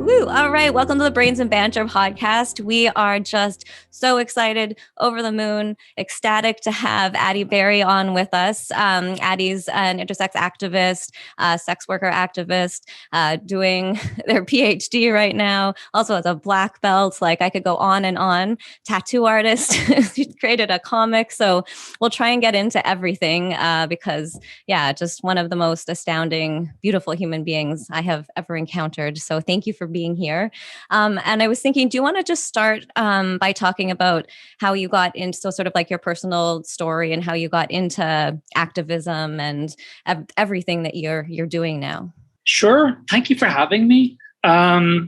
Woo! All right. Welcome to the Brains and Banter podcast. We are just so excited, over the moon, ecstatic to have Adeline Berry on with us. Addy's an intersex activist, sex worker activist, doing their PhD right now. Also has a black belt. Like I could go on and on. Tattoo artist. She's created a comic. So we'll try and get into everything because, yeah, just one of the most astounding, beautiful human beings I have ever encountered. So thank you for being here. And I was thinking, do you want to just start by talking about how you got into sort of like your personal story and how you got into activism and everything that you're doing now? Sure. Thank you for having me. So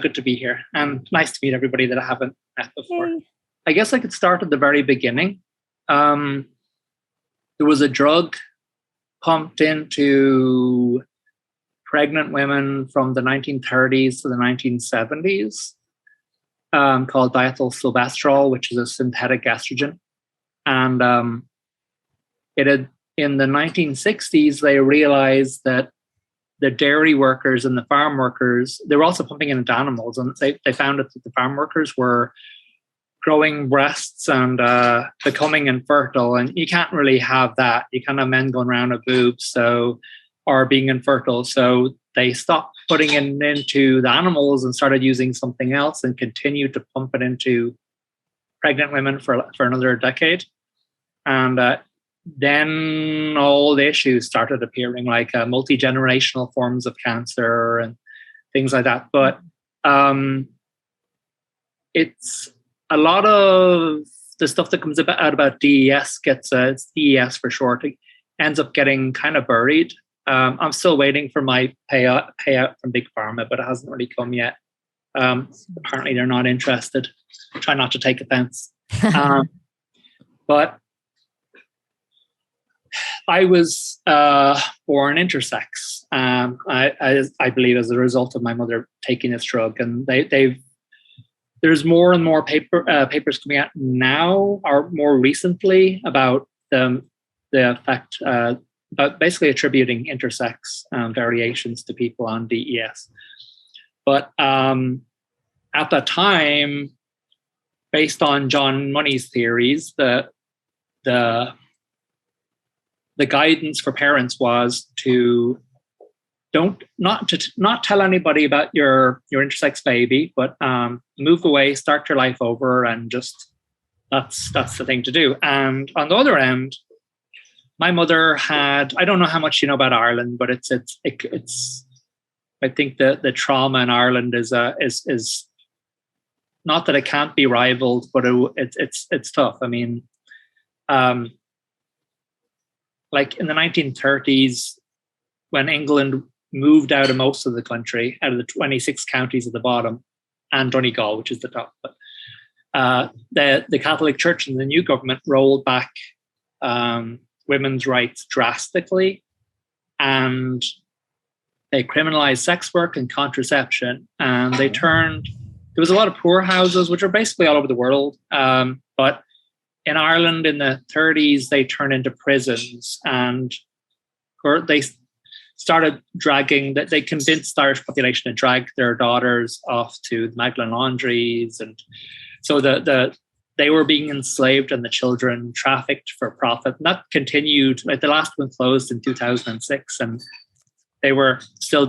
good to be here, and nice to meet everybody that I haven't met before. Hey. I guess I could start at the very beginning. There was a drug pumped into pregnant women from the 1930s to the 1970s called diethylstilbestrol, which is a synthetic estrogen. And it had, in the 1960s, they realized that the dairy workers and the farm workers, they were also pumping it into animals, and they found that the farm workers were growing breasts and becoming infertile. And you can't really have that. You can't have men going around with boobs or being infertile. So they stopped putting it into the animals and started using something else and continued to pump it into pregnant women for another decade. And then all the issues started appearing, like multi-generational forms of cancer and things like that. But it's a lot of the stuff that comes out about DES it's DES for short, it ends up getting kind of buried. I'm still waiting for my payout from Big Pharma, but it hasn't really come yet. Apparently they're not interested. I try not to take offense. But I was born intersex. I believe as a result of my mother taking this drug, and there's more and more papers coming out now, or more recently, about the effect, about basically attributing intersex variations to people on DES. But at that time, based on John Money's theories, the guidance for parents was to not tell anybody about your intersex baby, but move away, start your life over, and just that's the thing to do. And on the other end, my mother had, I don't know how much you know about Ireland, but it's I think the trauma in Ireland is not that it can't be rivaled, but it's tough. I mean, like in the 1930s, when England moved out of most of the country, out of the 26 counties at the bottom, and Donegal, which is the top, but the Catholic Church and the new government rolled back women's rights drastically, and they criminalized sex work and contraception, and there was a lot of poor houses, which are basically all over the world, but in Ireland in the 30s, they turned into prisons, and they started they convinced the Irish population to drag their daughters off to the Magdalen laundries. And so they were being enslaved and the children trafficked for profit. And that continued, like the last one closed in 2006, and they were still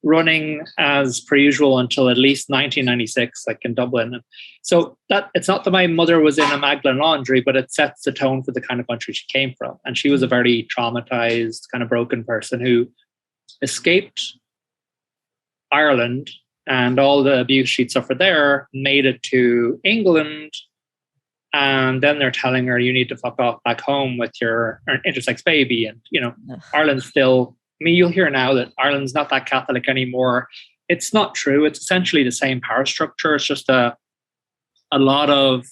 running as per usual until at least 1996, like in Dublin. So that it's not that my mother was in a Magdalen laundry, but it sets the tone for the kind of country she came from. And she was a very traumatized, kind of broken person who escaped Ireland and all the abuse she'd suffered there, made it to England. And then they're telling her, you need to fuck off back home with your intersex baby. And, Ireland's still, you'll hear now that Ireland's not that Catholic anymore. It's not true. It's essentially the same power structure. It's just a lot of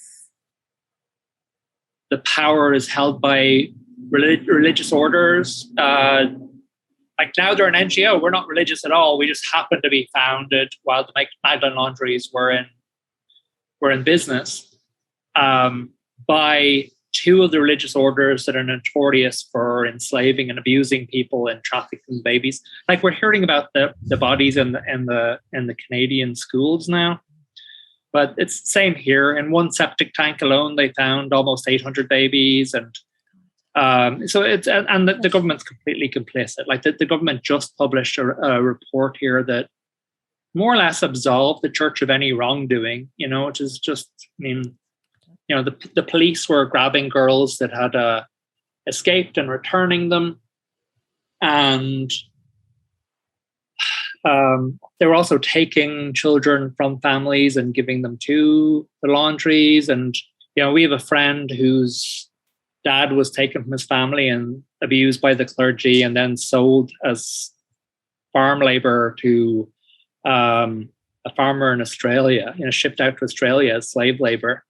the power is held by religious orders. Like now they're an NGO. We're not religious at all. We just happen to be founded while the Magdalen laundries were in business by two of the religious orders that are notorious for enslaving and abusing people and trafficking babies. Like, we're hearing about the bodies in the Canadian schools now, but it's the same here. In one septic tank alone, they found almost 800 babies, and so the government's completely complicit. Like, the government just published a report here that more or less absolved the church of any wrongdoing, which is just, the police were grabbing girls that had escaped and returning them. And they were also taking children from families and giving them to the laundries. And, we have a friend whose dad was taken from his family and abused by the clergy and then sold as farm labor to a farmer in Australia, shipped out to Australia as slave labor.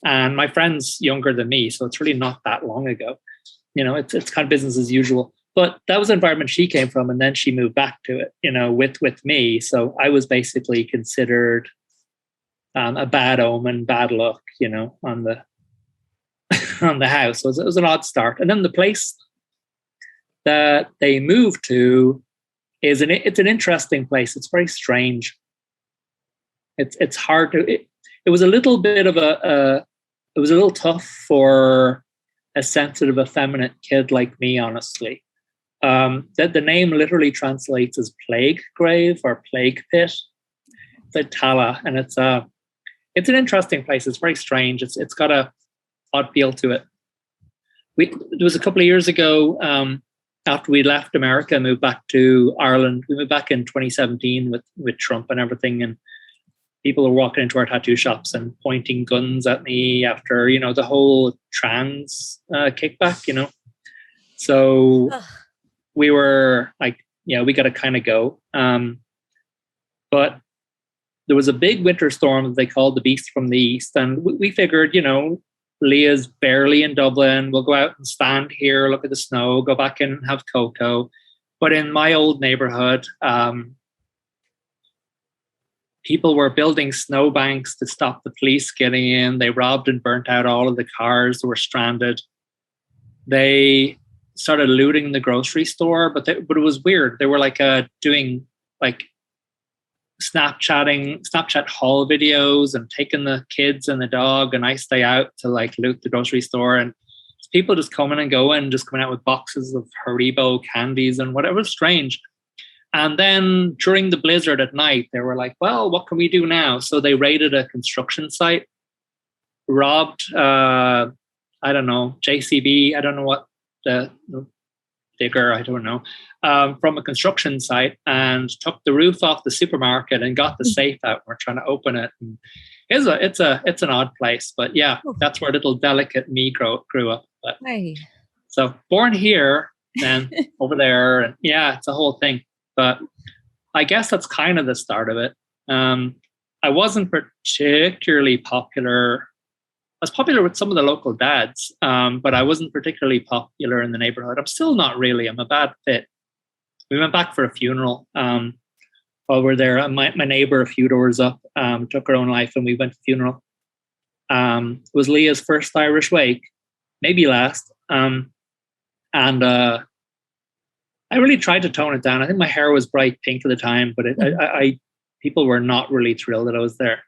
And my friend's younger than me, so it's really not that long ago. It's kind of business as usual. But that was the environment she came from, and then she moved back to it, with me. So I was basically considered a bad omen, bad luck, on the on the house. So it was an odd start. And then the place that they moved to it's an interesting place. It's very strange. It's hard to. It was a little bit of it was a little tough for a sensitive, effeminate kid like me, honestly. That the name literally translates as plague grave or plague pit. The Tala, and it's an interesting place. It's very strange. It's got a odd feel to it. It was a couple of years ago. After we left America, moved back to Ireland. We moved back in 2017 with Trump and everything, and people were walking into our tattoo shops and pointing guns at me after, the whole trans kickback, So we were like, we got to kind of go. But there was a big winter storm that they called the Beast from the East, and we figured, Leah's barely in Dublin. We'll go out and stand here, look at the snow, go back in and have cocoa. But in my old neighborhood, people were building snowbanks to stop the police getting in. They robbed and burnt out all of the cars that were stranded. They started looting the grocery store, but it was weird. They were doing Snapchat haul videos and taking the kids and the dog a nice day out to loot the grocery store, and people just coming and going, just coming out with boxes of Haribo candies and whatever. Strange. And then during the blizzard at night, they were like, well, what can we do now? So they raided a construction site, robbed JCB, I don't know what the digger, I don't know, from a construction site, and took the roof off the supermarket and got the safe out. We're trying to open it. And it's an odd place, but yeah, that's where little delicate me grew up. But, so born here, then over there, and yeah, it's a whole thing. But I guess that's kind of the start of it. I wasn't particularly popular. I was popular with some of the local dads, but I wasn't particularly popular in the neighborhood. I'm still not really. I'm a bad fit. We went back for a funeral while we're there. My neighbor, a few doors up, took her own life, and we went to the funeral. It was Leah's first Irish wake, maybe last. And I really tried to tone it down. I think my hair was bright pink at the time, but people were not really thrilled that I was there.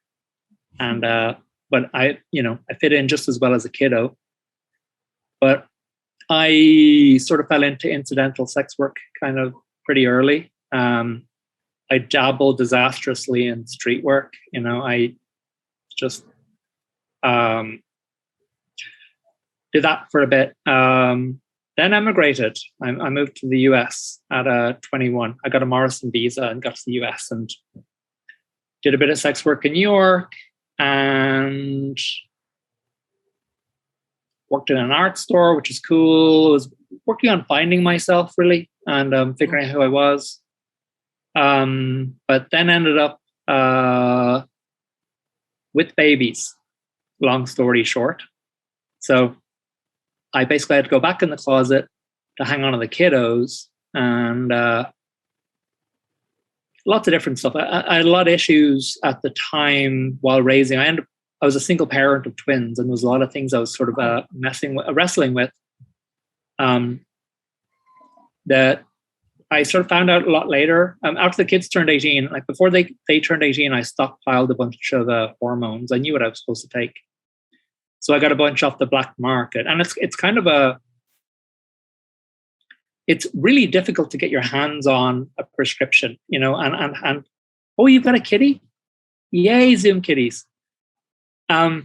And but I fit in just as well as a kiddo. But I sort of fell into incidental sex work kind of pretty early. I dabbled disastrously in street work. I just did that for a bit. Then emigrated. I moved to the US at 21. I got a Morrison visa and got to the US and did a bit of sex work in New York and worked in an art store, which is cool. I was working on finding myself really and figuring out who I was. But then ended up with babies, long story short. So I basically had to go back in the closet to hang on to the kiddos and lots of different stuff. I had a lot of issues at the time while raising. I ended I was a single parent of twins, and there was a lot of things I was sort of wrestling with. That I sort of found out a lot later. After the kids turned 18, like before they turned 18, I stockpiled a bunch of hormones. I knew what I was supposed to take, so I got a bunch off the black market, and it's kind of it's really difficult to get your hands on a prescription, you know. And oh, you've got a kitty? Yay, Zoom kitties! I'd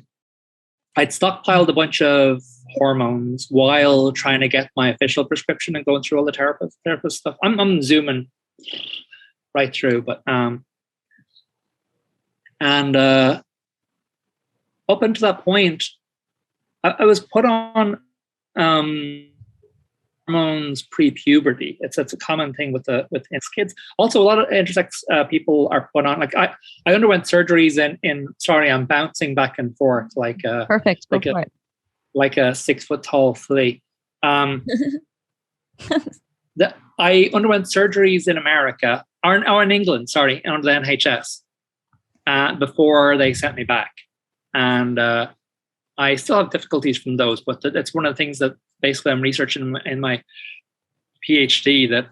stockpiled a bunch of hormones while trying to get my official prescription and going through all the therapist stuff. I'm zooming right through, but up until that point, I was put on hormones pre-puberty. It's a common thing with kids. Also, a lot of intersex people are put on. Like I underwent surgeries in. Sorry, I'm bouncing back and forth like perfect. Like a 6 foot tall flea. I underwent surgeries in America or in England. Sorry, under the NHS before they sent me back, and I still have difficulties from those. But it's one of the things that basically I'm researching in my PhD, that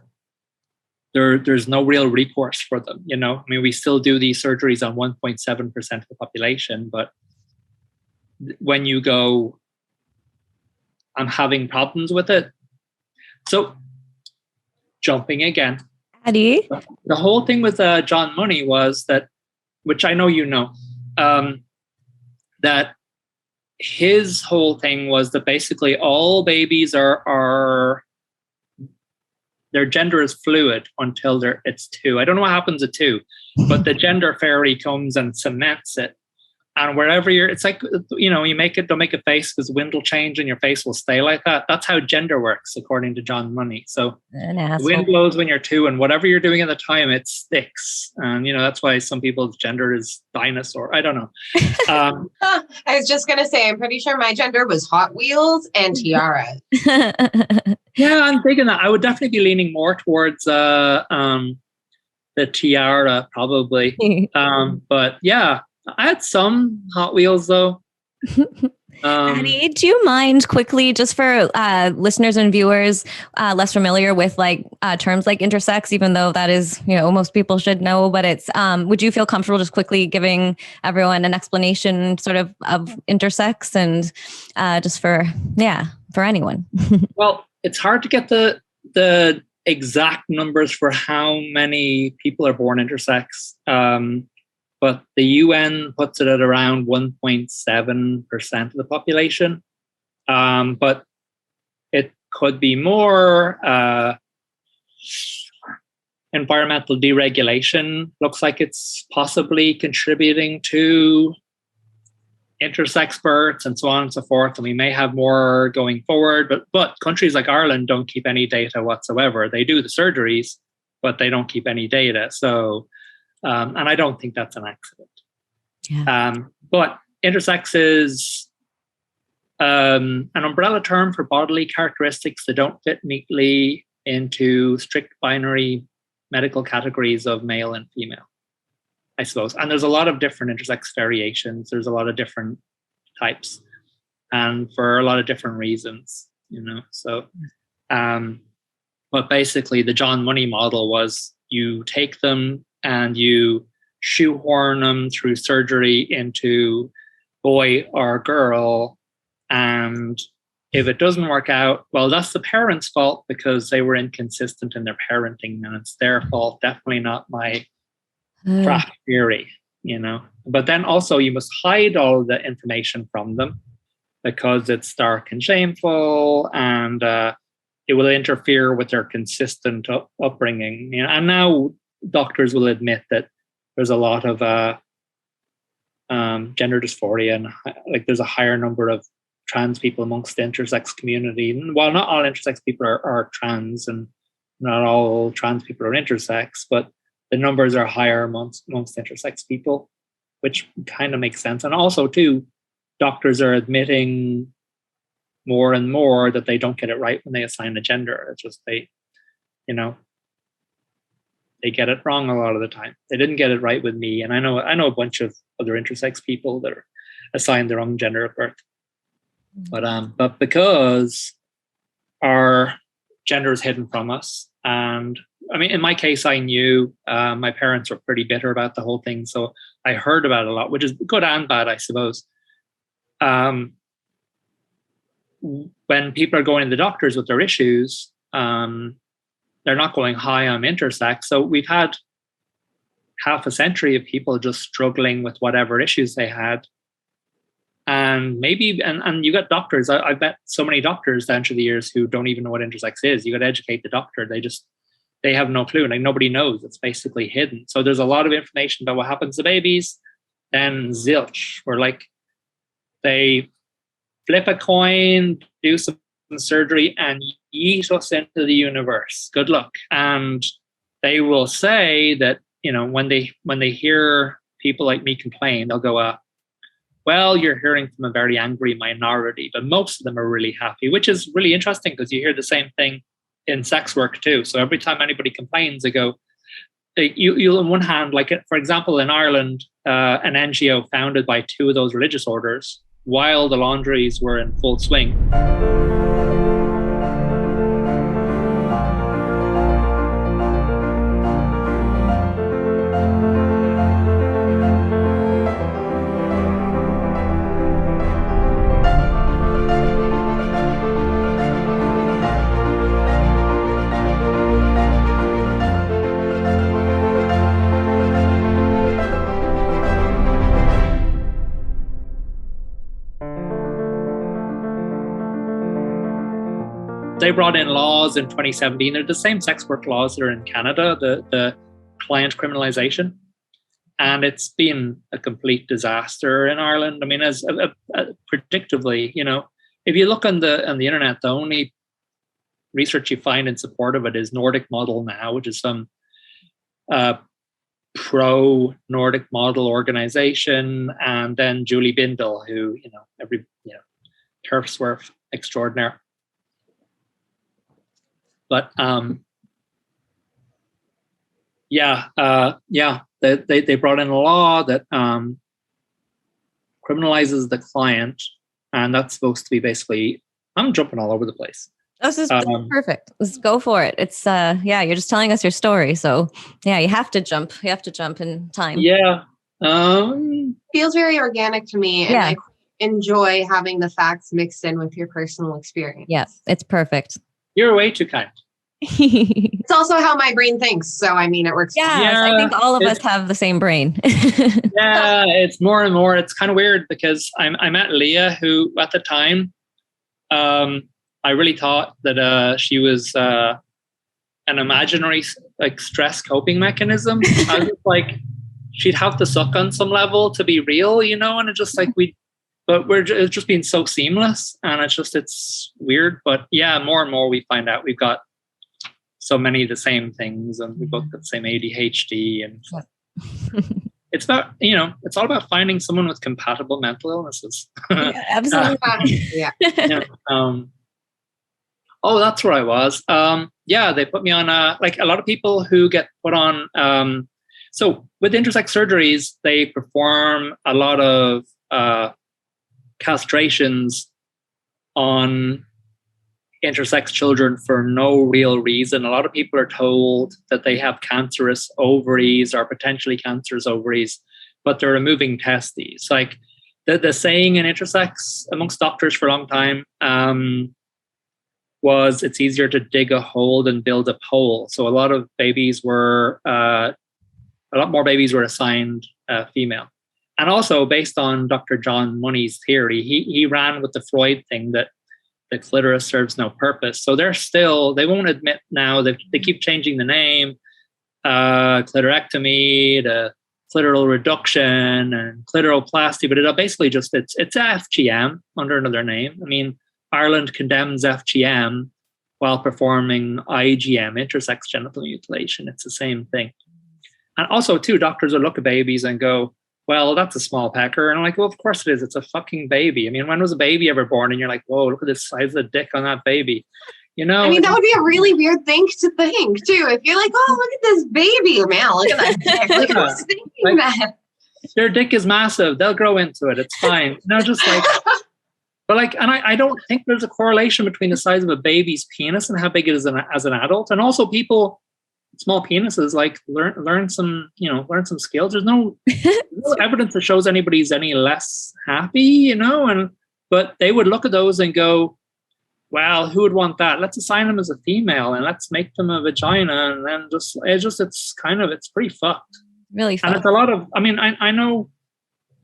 there's no real recourse for them. You know, I mean, we still do these surgeries on 1.7% of the population, but when you go, I'm having problems with it. So jumping again, Addy, the whole thing with John Money was that, which I know you know, that his whole thing was that basically all babies are their gender is fluid until it's 2. I don't know what happens at 2, but the gender fairy comes and cements it. And wherever it's like, you know, don't make a face because the wind will change and your face will stay like that. That's how gender works, according to John Money. So the wind blows when you're 2, and whatever you're doing at the time, it sticks. And, you know, that's why some people's gender is dinosaur. I don't know. I was just going to say, I'm pretty sure my gender was Hot Wheels and Tiara. Yeah, I'm thinking that I would definitely be leaning more towards the tiara, probably. But yeah. I had some Hot Wheels though. Addy, do you mind quickly, just for listeners and viewers less familiar with like terms like intersex, even though that is, you know, most people should know, but it's would you feel comfortable just quickly giving everyone an explanation sort of intersex and just for anyone? Well, it's hard to get the exact numbers for how many people are born intersex. But the UN puts it at around 1.7% of the population. But it could be more. Environmental deregulation looks like it's possibly contributing to intersex births and so on and so forth. And we may have more going forward. But countries like Ireland don't keep any data whatsoever. They do the surgeries, but they don't keep any data. So... and I don't think that's an accident. Yeah. But intersex is an umbrella term for bodily characteristics that don't fit neatly into strict binary medical categories of male and female, I suppose. And there's a lot of different intersex variations. There's a lot of different types, and for a lot of different reasons, you know. So, but basically the John Money model was you take them and you shoehorn them through surgery into boy or girl. And if it doesn't work out, well, that's the parents' fault because they were inconsistent in their parenting, and it's their fault, definitely not my craft theory, you know. But then also you must hide all the information from them because it's dark and shameful, and it will interfere with their consistent upbringing. You know, and now doctors will admit that there's a lot of gender dysphoria, and like there's a higher number of trans people amongst the intersex community. And while not all intersex people are trans, and not all trans people are intersex, but the numbers are higher amongst intersex people, which kind of makes sense. And also too, doctors are admitting more and more that they don't get it right when they assign a gender. It's just they get it wrong a lot of the time. They didn't get it right with me. And I know a bunch of other intersex people that are, assign their own gender at birth. But because our gender is hidden from us, and I mean, in my case, I knew my parents were pretty bitter about the whole thing, so I heard about it a lot, which is good and bad, I suppose. When people are going to the doctors with their issues, they're not going, "Hi, I'm intersex." So we've had half a century of people just struggling with whatever issues they had. And maybe, and you got doctors, I've met so many doctors down through the years who don't even know what intersex is. You got to educate the doctor. They have no clue. Like, nobody knows. It's basically hidden. So there's a lot of information about what happens to babies. Then zilch, where like they flip a coin, do some surgery, and yeet us into the universe. Good luck. And they will say that, you know, when they hear people like me complain, they'll go, well, you're hearing from a very angry minority, but most of them are really happy, which is really interesting because you hear the same thing in sex work too. So every time anybody complains, they go, you'll on one hand, like for example, in Ireland, an NGO founded by two of those religious orders, while the laundries were in full swing. They brought in laws in 2017. They're the same sex work laws that are in Canada, the client criminalization. And it's been a complete disaster in Ireland. I mean, as predictably, you know, if you look on the internet, the only research you find in support of it is Nordic Model Now, which is some pro-Nordic model organization, and then Julie Bindel, who, turf swerve extraordinaire. But they brought in a law that criminalizes the client, and that's supposed to be basically. I'm jumping all over the place. This is perfect. Let's go for it. It's you're just telling us your story, so yeah, you have to jump. You have to jump in time. Yeah, feels very organic to me, and I enjoy having the facts mixed in with your personal experience. Yes, it's perfect. You're way too kind. It's also how my brain thinks. So, I mean, it works. Yes, I think all of us have the same brain. Yeah, it's more and more. It's kind of weird because I met Leah, who at the time, I really thought that she was an imaginary like stress coping mechanism. I was like, she'd have to suck on some level to be real, you know, and it's just like it's just been so seamless, and it's weird. But yeah, more and more we find out we've got so many of the same things, and we both got the same ADHD, and it's about, it's all about finding someone with compatible mental illnesses. Yeah, absolutely. Oh, that's where I was. They put me on like a lot of people who get put on. So with intersex surgeries, they perform a lot of castrations on intersex children for no real reason. A lot of people are told that they have cancerous ovaries or potentially cancerous ovaries, but they're removing testes. Like the saying in intersex amongst doctors for a long time was, it's easier to dig a hole than build a pole. So a lot more babies were assigned female. And also based on Dr. John Money's theory, he ran with the Freud thing that the clitoris serves no purpose. So they won't admit now, they keep changing the name, clitorectomy to clitoral reduction and clitoroplasty, but it'll basically just, it's FGM under another name. I mean, Ireland condemns FGM while performing IGM, intersex genital mutilation. It's the same thing. And also too, doctors will look at babies and go, well, that's a small pecker. And I'm like, well, of course it is. It's a fucking baby. I mean, when was a baby ever born? And you're like, whoa, look at the size of the dick on that baby. You know? I mean, that would be a really weird thing to think, too. If you're like, oh, look at this baby. Man, look at that dick. Like, I was thinking that. their dick is massive. They'll grow into it. It's fine. You know, just like, but like, and I don't think there's a correlation between the size of a baby's penis and how big it is as an adult. And also people, small penises, like learn some skills. There's no evidence that shows anybody's any less happy, you know, but they would look at those and go, well, who would want that? Let's assign them as a female and let's make them a vagina. And then it's pretty fucked. Really fucked. And it's a lot of, I mean, I know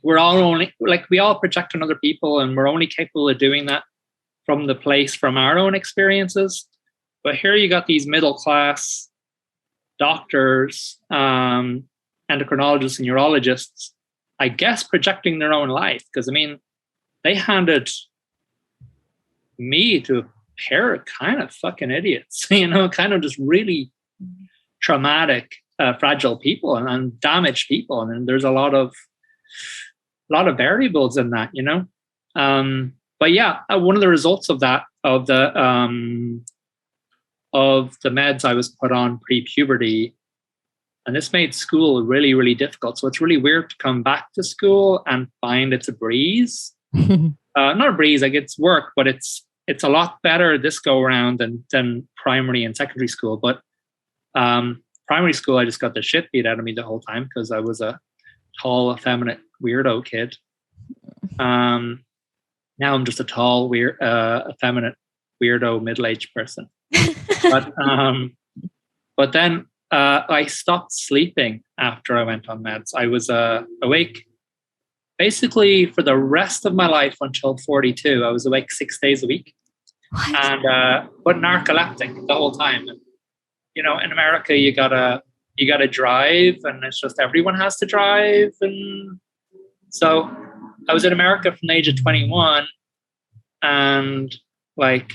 we're all only, like, we all project on other people and we're only capable of doing that from our own experiences. But here you got these middle class doctors, endocrinologists and urologists, I guess, projecting their own life. Because, I mean, they handed me to a pair of kind of fucking idiots, you know, kind of just really traumatic, fragile people and damaged people. And there's a lot of variables in that, you know. But yeah, one of the results of that, of the meds I was put on pre-puberty, and this made school really, really difficult. So it's really weird to come back to school and find it's a breeze. Not a breeze, like it's work, but it's a lot better this go around than primary and secondary school. But primary school, I just got the shit beat out of me the whole time because I was a tall, effeminate weirdo kid. Now I'm just a tall, effeminate weirdo middle-aged person. But then I stopped sleeping after I went on meds. I was awake basically for the rest of my life until 42. I was awake 6 days a week. What? And but narcoleptic the whole time. And, you know, in America you gotta drive, and it's just everyone has to drive. And so I was in America from the age of 21 and like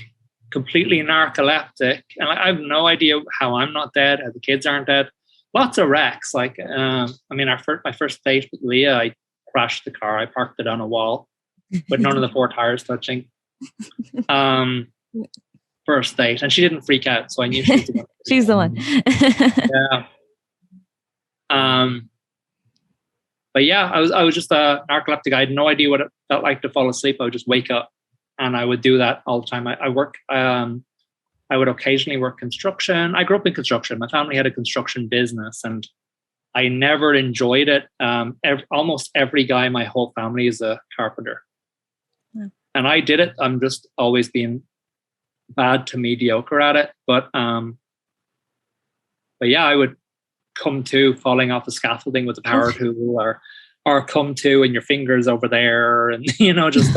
completely narcoleptic, and I have no idea how I'm not dead, how the kids aren't dead. Lots of wrecks. Like, I mean, my first date with Leah, I crashed the car. I parked it on a wall with none of the four tires touching. First date, and she didn't freak out, so I knew she was the one. She's the one. Yeah. But yeah, I was just a narcoleptic. I had no idea what it felt like to fall asleep. I would just wake up, and I would do that all the time. I would occasionally work construction. I grew up in construction. My family had a construction business, and I never enjoyed it. Almost every guy in my whole family is a carpenter. Yeah. And I did it. I'm just always being bad to mediocre at it. But yeah, I would come to falling off the scaffolding with a power tool, or come to and your fingers over there, and you know, just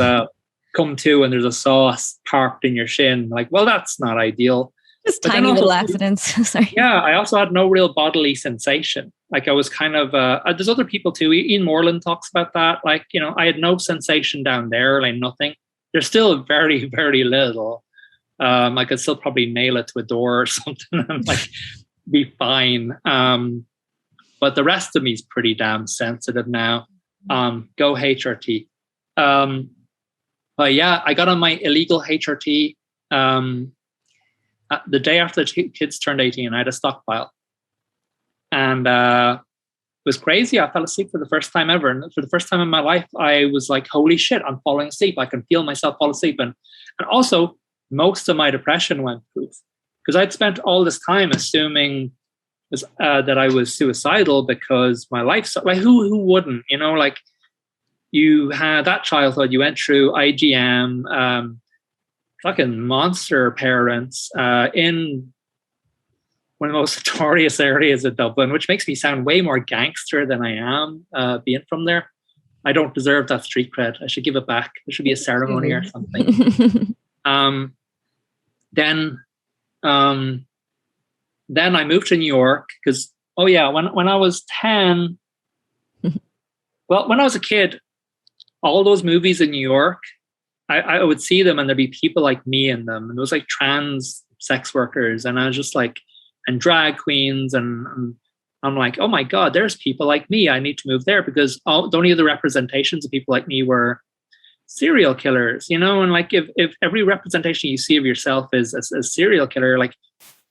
come to and there's a saw parked in your shin. Like, well, that's not ideal. Just tiny little accidents. Sorry. Yeah, I also had no real bodily sensation. Like, I was kind of there's other people too. Ian Moreland talks about that. Like, you know, I had no sensation down there, like nothing. There's still very, very little. I could still probably nail it to a door or something and like be fine. But the rest of me is pretty damn sensitive now. Go HRT. But yeah, I got on my illegal HRT the day after the kids turned 18. I had a stockpile, and it was crazy. I fell asleep for the first time ever, and for the first time in my life, I was like, "Holy shit! I'm falling asleep. I can feel myself fall asleep." And also, most of my depression went poof, because I'd spent all this time assuming that I was suicidal because my life, like, who wouldn't, you know, like, you had that childhood, you went through IGM, fucking monster parents in one of the most notorious areas of Dublin, which makes me sound way more gangster than I am being from there. I don't deserve that street cred. I should give it back. There should be a ceremony or something. Then I moved to New York because, when I was 10, well, when I was a kid, all those movies in New York, I would see them and there'd be people like me in them. And it was like trans sex workers. And I was just like, and drag queens. And I'm like, oh my God, there's people like me. I need to move there, because the only other representations of people like me were serial killers, you know? And like, if every representation you see of yourself is a serial killer, like,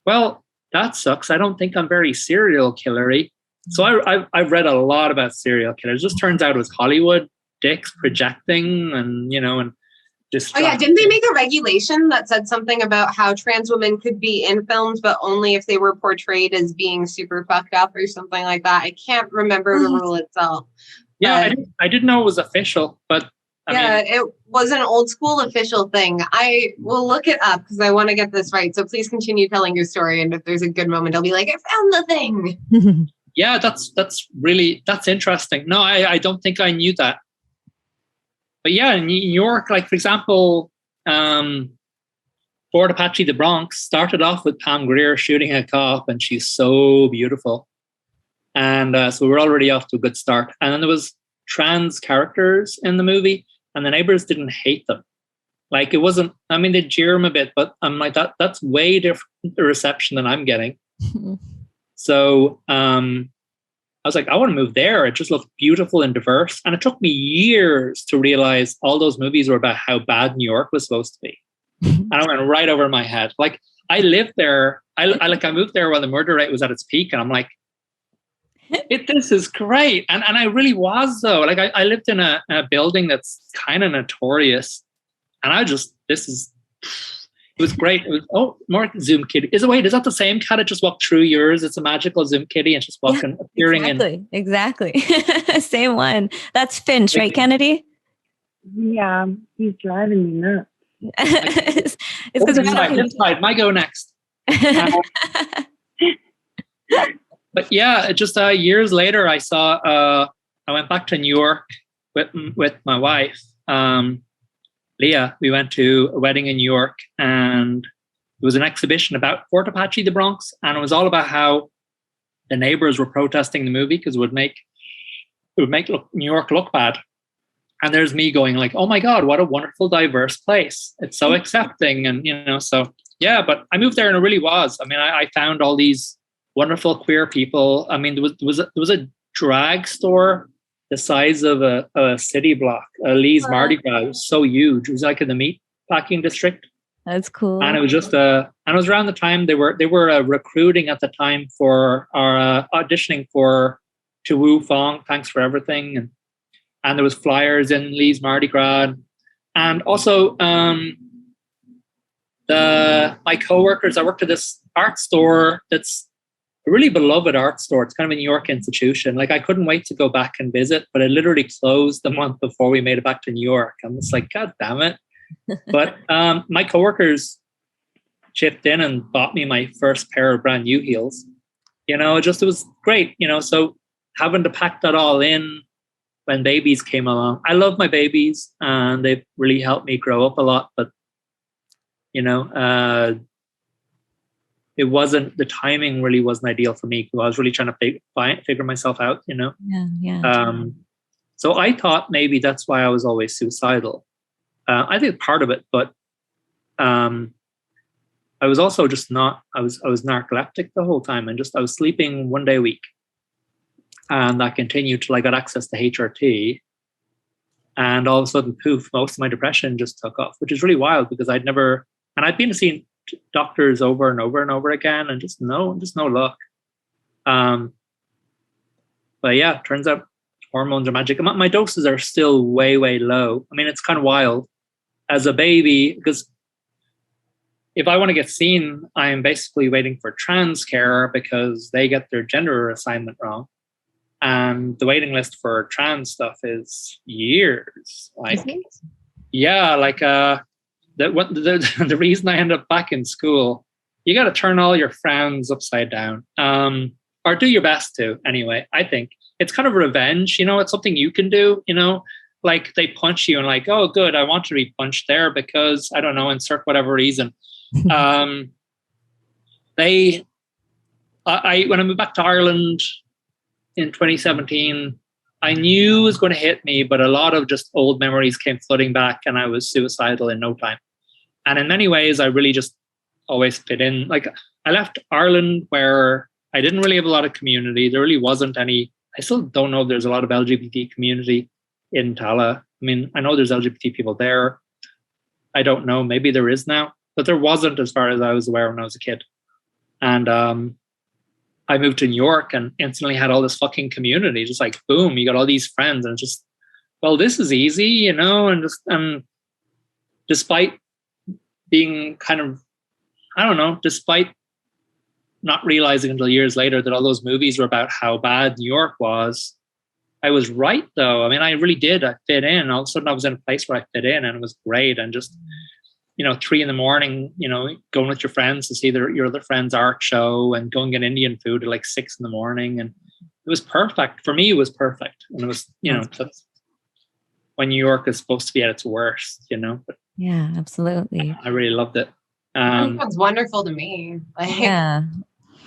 well, that sucks. I don't think I'm very serial killery. So I've read a lot about serial killers. It just turns out it was Hollywood dicks projecting and, and Oh yeah, didn't they make a regulation that said something about how trans women could be in films, but only if they were portrayed as being super fucked up or something like that? I can't remember the rule itself. Yeah, I didn't know it was official, but I mean, it was an old school official thing. I will look it up because I want to get this right. So please continue telling your story, and if there's a good moment, I'll be like, I found the thing. Yeah, that's interesting. No, I don't think I knew that. But yeah, in New York, like for example, Fort Apache, the Bronx, started off with Pam Grier shooting a cop, and she's so beautiful. And so we're already off to a good start. And then there was trans characters in the movie, and the neighbors didn't hate them. Like it wasn't, I mean, they jeer them a bit, but I'm like, that's way different reception than I'm getting. So I was like, I want to move there. It just looked beautiful and diverse. And it took me years to realize all those movies were about how bad New York was supposed to be. And I went right over my head. Like I lived there. I moved there while the murder rate was at its peak. And I'm like, this is great. And I really was though. Like I lived in a building that's kind of notorious. And it was great. It was, more Zoom kitty. Is that the same cat that just walked through yours? It's a magical Zoom kitty and just appearing in. Exactly. Same one. That's Finch, right, Kennedy? Yeah, he's driving me nuts. It's because inside. My go next. But yeah, just years later, I went back to New York with my wife. Leah, we went to a wedding in New York, and it was an exhibition about Fort Apache, the Bronx, and it was all about how the neighbors were protesting the movie because it would make New York look bad. And there's me going like, oh my God, what a wonderful, diverse place. It's so accepting. And, so yeah, but I moved there and it really was. I mean, I found all these wonderful queer people. I mean, there was a drag store the size of a city block, Lee's Mardi Gras. It was so huge. It was like in the meat packing district. That's cool. And it was just and it was around the time they were recruiting at the time for auditioning to Wu Fong, Thanks for Everything, and there was flyers in Lee's Mardi Gras, and also my coworkers. I worked at this art store that's a really beloved art store. It's kind of a New York institution. Like I couldn't wait to go back and visit, but it literally closed the month before we made it back to New York. I'm just like, God damn it. But my coworkers chipped in and bought me my first pair of brand new heels. It was great. So having to pack that all in when babies came along. I love my babies and they've really helped me grow up a lot, but it wasn't, the timing really wasn't ideal for me because I was really trying to figure myself out, Yeah. So I thought maybe that's why I was always suicidal. I think part of it, but I was also just I was narcoleptic the whole time, and I was sleeping one day a week, and that continued till I got access to HRT, and all of a sudden, poof, most of my depression just took off, which is really wild because I'd been seeing doctors over and over and over again, and just no luck. But yeah, turns out hormones are magic. My doses are still way, way low. I mean, it's kind of wild. As a baby, because if I want to get seen, I'm basically waiting for trans care because they get their gender assignment wrong. And the waiting list for trans stuff is years. The reason I end up back in school, you got to turn all your frowns upside down, or do your best to. Anyway, I think it's kind of revenge. It's something you can do. Like they punch you and like, oh, good, I want to be punched there because I don't know, insert whatever reason. When I moved back to Ireland in 2017, I knew it was going to hit me, but a lot of just old memories came flooding back and I was suicidal in no time. And in many ways, I really just always fit in. Like I left Ireland where I didn't really have a lot of community. There really wasn't any. I still don't know if there's a lot of LGBT community in Tala. I mean, I know there's LGBT people there. I don't know. Maybe there is now, but there wasn't as far as I was aware when I was a kid. And I I moved to New York and instantly had all this fucking community. Just like, boom, you got all these friends and just, well, this is easy, you know, and just, despite being kind of, I don't know, despite not realizing until years later that all those movies were about how bad New York was, I was right though. I mean, I really did. I fit in. All of a sudden I was in a place where I fit in and it was great. And just, you know, 3 a.m, you know, going with your friends to see your other friend's art show and go and get Indian food at like 6 a.m. And it was perfect. For me, it was perfect. And it was, you know, that's when New York is supposed to be at its worst, you know. But yeah, absolutely. I really loved it. Sounds wonderful to me. Like, Yeah.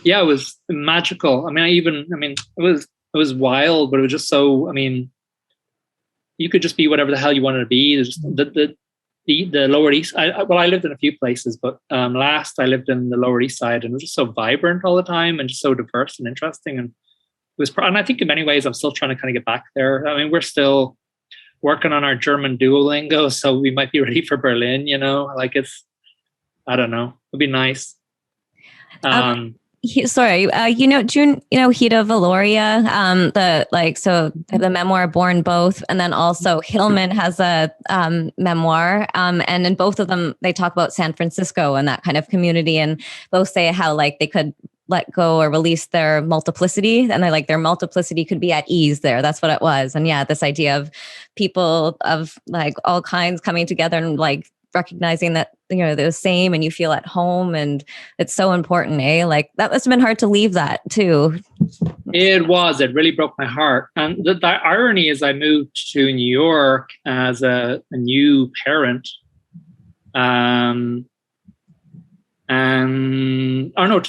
Yeah, it was magical. I mean, it was wild, but it was just so, I mean, you could just be whatever the hell you wanted to be. There's the Lower East. I lived in a few places, but last I lived in the Lower East Side, and it was just so vibrant all the time and just so diverse and interesting. And it was, and I think in many ways I'm still trying to kind of get back there. I mean, we're still working on our German Duolingo, so we might be ready for Berlin. You know, like I don't know. It'd be nice. Sorry, you know Hida Valoria, the memoir Born Both, and then also Hillman has a memoir, and in both of them they talk about San Francisco and that kind of community, and both say how like they could let go or release their multiplicity, and they're like their multiplicity could be at ease there. That's what it was. And yeah, this idea of people of like all kinds coming together and like recognizing that, you know, they're the same and you feel at home, and it's so important, eh? Like that must have been hard to leave that too. It really broke my heart. And the irony is I moved to New York as a new parent. To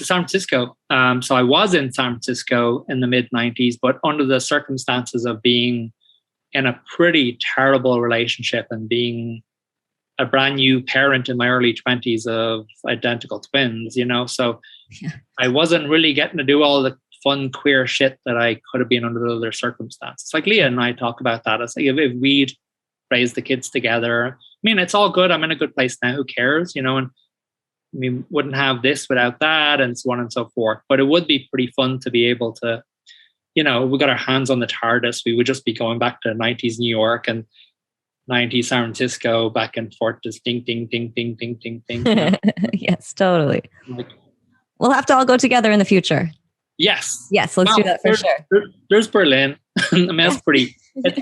San Francisco. So I was in San Francisco in the mid-90s, but under the circumstances of being in a pretty terrible relationship and being a brand new parent in my early 20s of identical twins, you know, so yeah. I wasn't really getting to do all the fun queer shit that I could have been under other circumstances. Like Leah and I talk about that. It's like if we'd raised the kids together, I mean, it's all good. I'm in a good place now. Who cares, you know? And we wouldn't have this without that, and so on and so forth. But it would be pretty fun to be able to, you know, we got our hands on the TARDIS. We would just be going back to 90s New York and 90s San Francisco, back and forth, just ding, ding, ding, ding, ding, ding, ding. You know? Yes, totally. We'll have to all go together in the future. Yes. Yes, let's do that for sure. There's Berlin. I mean, that's pretty.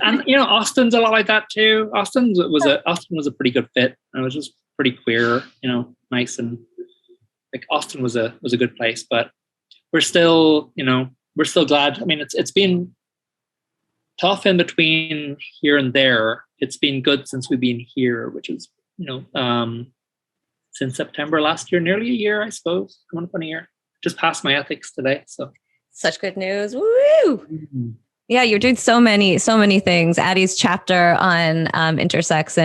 And you know, Austin's a lot like that too. Austin was a pretty good fit. And it was just pretty queer, you know, nice, and like Austin was a good place. But we're still glad. I mean, it's been tough in between here and there. It's been good since we've been here, which is, you know, since September last year, nearly a year, I suppose. Coming up on a year. Just passed my ethics today. So such good news. Woo! Mm-hmm. Yeah, you're doing so many things. Addy's chapter on intersex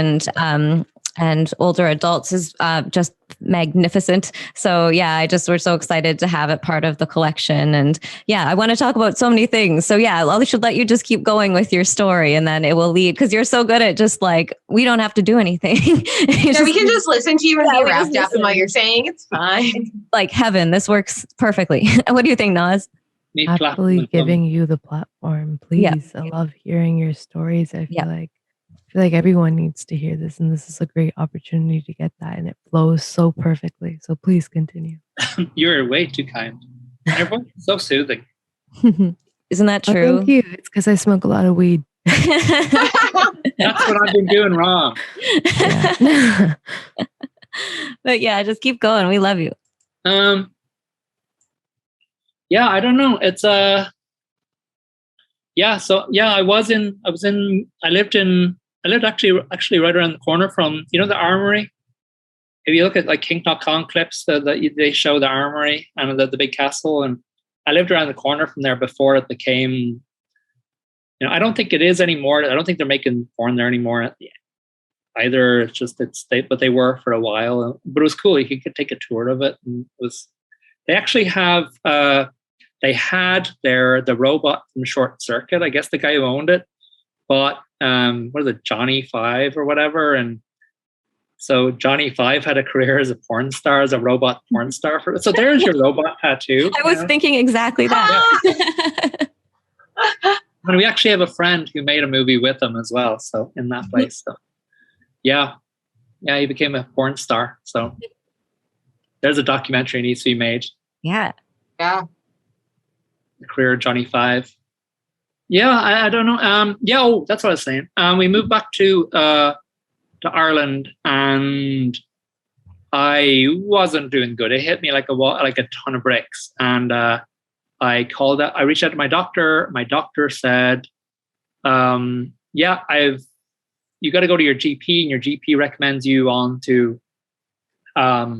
and older adults is just magnificent. So yeah, we're so excited to have it part of the collection. And yeah, I want to talk about so many things. So yeah, I should let you just keep going with your story, and then it will lead, because you're so good at just like, we don't have to do anything. We can just listen to you and be wrapped up in what you're saying. It's fine. It's like heaven. This works perfectly. What do you think, Naz? Happily giving you the platform, please. Yeah. I love hearing your stories. I feel like everyone needs to hear this, and this is a great opportunity to get that, and it flows so perfectly. So please continue. You're way too kind. Your voice is so soothing. Isn't that true? Thank you. It's because I smoke a lot of weed. That's what I've been doing wrong. Yeah. But yeah, just keep going. We love you. Yeah, I don't know. It's I lived actually right around the corner from, you know, the Armory. If you look at like King.com clips, they show the Armory and the big castle, and I lived around the corner from there before it became, you know, I don't think it is anymore. I don't think they're making porn there anymore either. It's just but they were for a while. But it was cool. You could take a tour of it, and it was. They actually have. They had the robot from Short Circuit. I guess the guy who owned it bought what is it, Johnny 5 or whatever, and So Johnny Five had a career as a porn star, as a robot porn star. So there's your robot tattoo. I was thinking exactly that. And we actually have a friend who made a movie with him as well. So in that place. So yeah, he became a porn star. So there's a documentary needs to be made. Yeah. Yeah. The career of Johnny Five. Yeah, I don't know. That's what I was saying. We moved back to Ireland, and I wasn't doing good. It hit me like a ton of bricks. And I reached out to my doctor. My doctor said, you got to go to your GP, and your GP recommends you on to a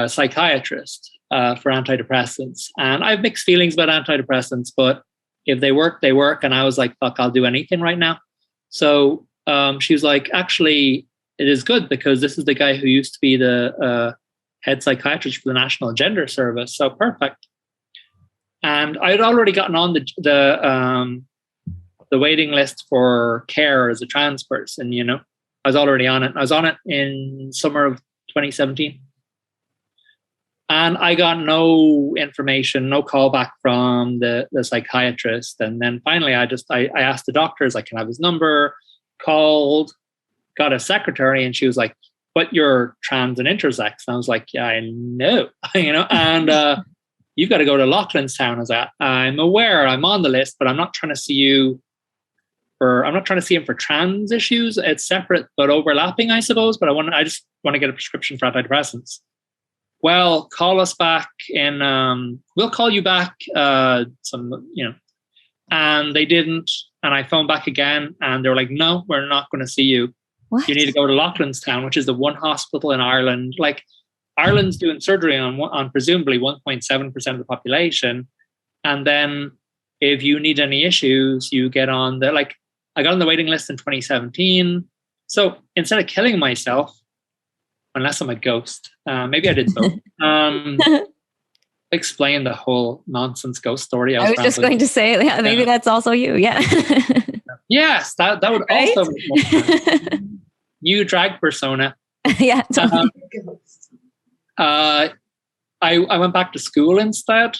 psychiatrist for antidepressants. And I have mixed feelings about antidepressants, but if they work, they work. And I was like, fuck, I'll do anything right now. So she was like, actually, it is good because this is the guy who used to be the head psychiatrist for the National Gender Service. So perfect. And I had already gotten on the waiting list for care as a trans person, I was already on it. I was on it in summer of 2017. And I got no information, no call back from the psychiatrist. And then finally, I asked the doctors, can I have his number? Called, got a secretary, and she was like, but you're trans and intersex. And I was like, yeah, I know, and you've got to go to Loughlinstown. I was like, I'm aware, I'm on the list, but I'm not trying to see him for trans issues. It's separate but overlapping, I suppose. But I just want to get a prescription for antidepressants. Well, call us back we'll call you back and they didn't. And I phoned back again, and they were like, no, we're not going to see you. What? You need to go to Loughlinstown, which is the one hospital in Ireland. Ireland's doing surgery on presumably 1.7% of the population. And then if you need any issues, you get on I got on the waiting list in 2017. So instead of killing myself, unless I'm a ghost, maybe I did both. Explain the whole nonsense ghost story. I was just going to say, maybe that's also you. Yeah. Yes, that would right? also make more sense. New drag persona. Yeah. Totally. I went back to school instead,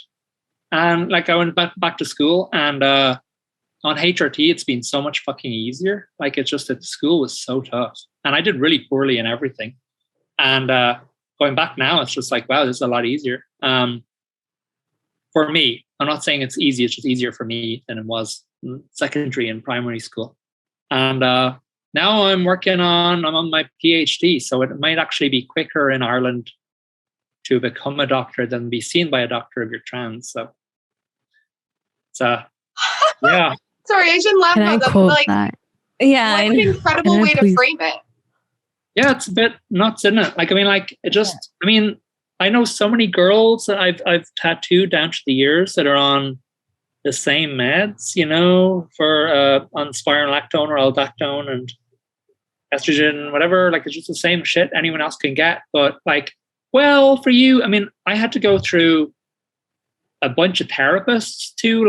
and I went back to school, and on HRT it's been so much fucking easier. It's just that school was so tough, and I did really poorly in everything. And going back now, it's just wow, this is a lot easier. For me, I'm not saying it's easy. It's just easier for me than it was in secondary and primary school. And now I'm on my PhD, so it might actually be quicker in Ireland to become a doctor than be seen by a doctor if you're trans. So yeah. Sorry, I shouldn't laugh about that. Yeah. What an incredible way to frame it. Yeah, it's a bit nuts, isn't it? I know so many girls that I've tattooed down to the years that are on the same meds, for on spironolactone or aldactone and estrogen, whatever. It's just the same shit anyone else can get. But for you, I had to go through a bunch of therapists to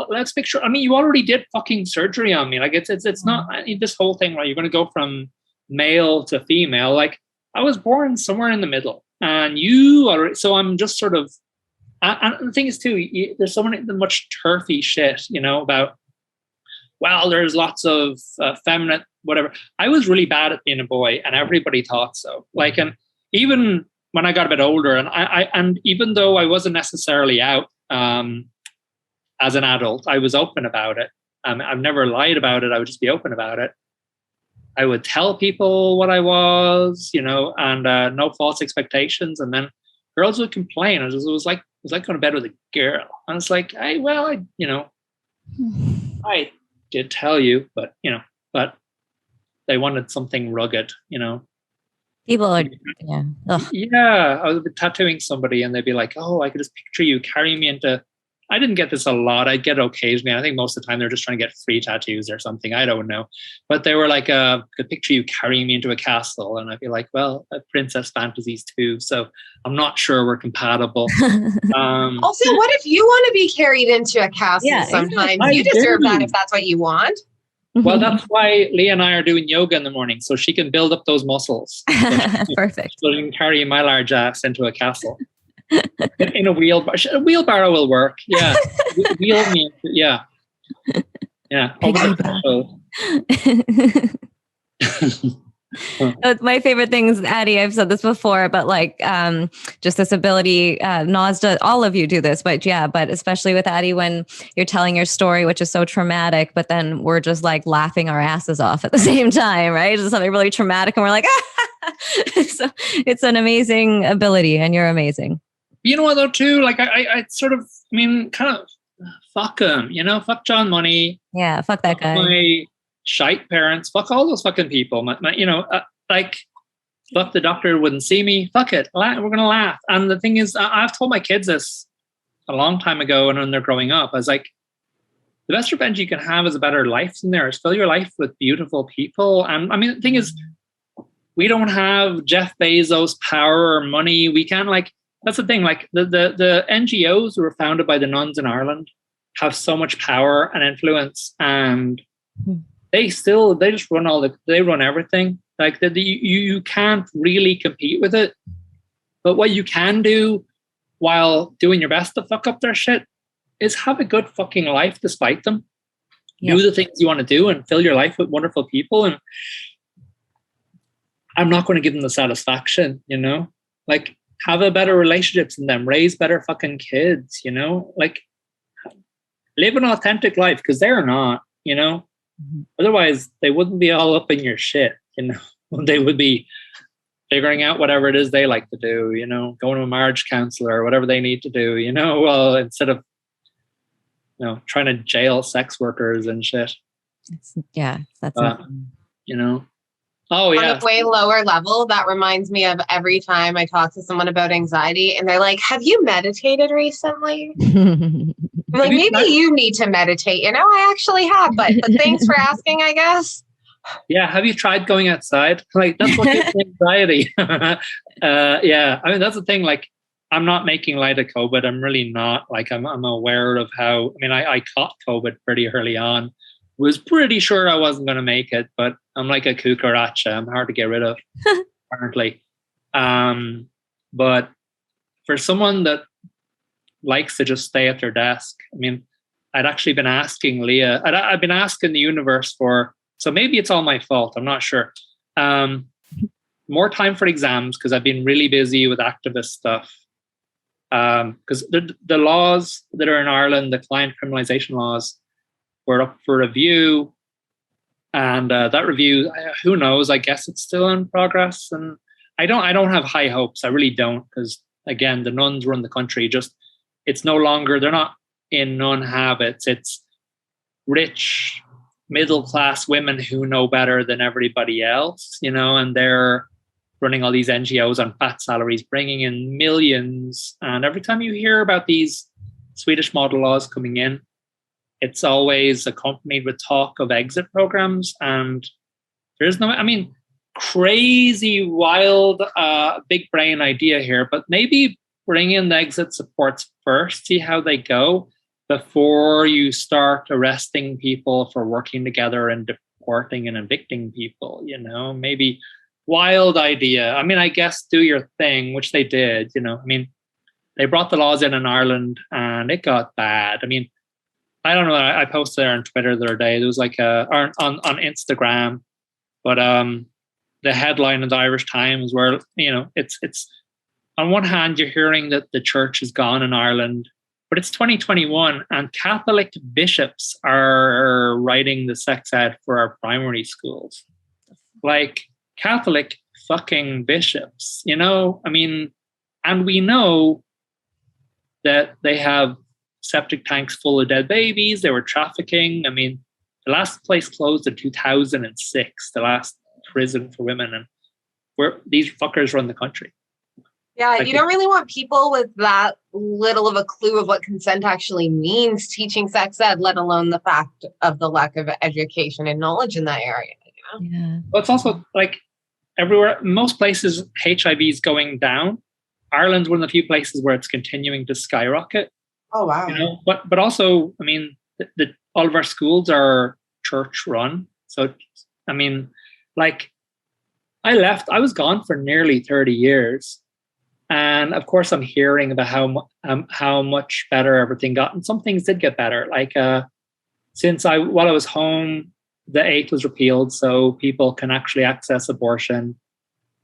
let's make sure. You already did fucking surgery on me. It's not this whole thing where you're going to go from male to female. I was born somewhere in the middle, and so I'm just sort of, and the thing is too, there's so much turfy shit, about, there's lots of feminine, whatever. I was really bad at being a boy, and everybody thought so. And even when I got a bit older, and even though I wasn't necessarily out as an adult, I was open about it. I've never lied about it. I would just be open about it. I would tell people what I was, and no false expectations. And then girls would complain. It was like going to bed with a girl. And it's I did tell you, but they wanted something rugged, People are, yeah. Ugh. Yeah, I was tattooing somebody, and they'd be like, "Oh, I could just picture you carrying me into." I didn't get this a lot. I get it occasionally. I think most of the time they're just trying to get free tattoos or something. I don't know. But they were like, could picture you carrying me into a castle. And I'd be like, well, princess fantasies too. So I'm not sure we're compatible. Also, what if you want to be carried into a castle sometime? You deserve that if that's what you want. Well, that's why Leah and I are doing yoga in the morning, so she can build up those muscles. Perfect. So she can carry my large ass into a castle. In a wheelbarrow. A wheelbarrow will work. Yeah. Wheel me. Yeah. Yeah. It's my favorite things, Addy. I've said this before, but like just this ability, Nas, all of you do this, but especially with Addy, when you're telling your story, which is so traumatic, but then we're just like laughing our asses off at the same time, right? It's something really traumatic, and we're like, so it's an amazing ability, and you're amazing. You know what though, too? Like I sort of, I mean, kind of fuck him, fuck John Money. Yeah, fuck that guy. My shite parents, fuck all those fucking people. Like, fuck the doctor wouldn't see me. Fuck it, we're gonna laugh. And the thing is, I've told my kids this a long time ago, and when they're growing up, I was like, the best revenge you can have is a better life than theirs. Fill your life with beautiful people. And I mean, the thing is, we don't have Jeff Bezos' power or money. We can't that's the thing. Like the NGOs who were founded by the nuns in Ireland have so much power and influence, and they just run they run everything. Like you can't really compete with it. But what you can do while doing your best to fuck up their shit is have a good fucking life despite them. Yep. Do the things you want to do and fill your life with wonderful people. And I'm not going to give them the satisfaction, like have a better relationships than them, raise better fucking kids, like live an authentic life, because they're not, otherwise they wouldn't be all up in your shit, they would be figuring out whatever it is they like to do, going to a marriage counselor or whatever they need to do, well, instead of, trying to jail sex workers and shit. That's Oh, yeah. On a way lower level, that reminds me of every time I talk to someone about anxiety and they're like, have you meditated recently? I'm like, maybe you need to meditate. I actually have, but thanks for asking, I guess. Yeah. Have you tried going outside? Like, that's what gives me anxiety. Yeah. I mean, that's the thing. Like, I'm not making light of COVID. I'm really not. Like, I'm aware of how, I caught COVID pretty early on. Was pretty sure I wasn't going to make it, but I'm like a cucaracha. I'm hard to get rid of, apparently. But for someone that likes to just stay at their desk, I'd actually been asking Leah, I've been asking the universe so maybe it's all my fault. I'm not sure. More time for exams, because I've been really busy with activist stuff. Because the laws that are in Ireland, the client criminalization laws, were up for review, and that review, who knows? I guess it's still in progress, and I don't have high hopes. I really don't, because again, the nuns run the country. It's no longer, they're not in nun habits. It's rich middle class women who know better than everybody else, and they're running all these NGOs on fat salaries, bringing in millions. And every time you hear about these Swedish model laws coming in, it's always accompanied with talk of exit programs. And there's crazy, wild, big brain idea here, but maybe bring in the exit supports first, see how they go before you start arresting people for working together and deporting and evicting people, maybe wild idea. I guess do your thing, which they did, they brought the laws in Ireland and it got bad. I don't know. I posted there on Twitter the other day. There was like on Instagram, but the headline of the Irish Times, where it's on one hand you're hearing that the church is gone in Ireland, but it's 2021 and Catholic bishops are writing the sex ed for our primary schools, like Catholic fucking bishops, and we know that they have septic tanks full of dead babies. They were trafficking. The last place closed in 2006, the last prison for women, and where these fuckers run the country. Yeah, you don't really want people with that little of a clue of what consent actually means teaching sex ed, let alone the fact of the lack of education and knowledge in that area. Yeah. Well, it's also like everywhere, most places HIV is going down. Ireland's one of the few places where it's continuing to skyrocket. Oh, wow. But also, all of our schools are church run. So, I mean, like, I was gone for nearly 30 years. And of course, I'm hearing about how much better everything got. And some things did get better. Like, while I was home, the 8th was repealed, so people can actually access abortion.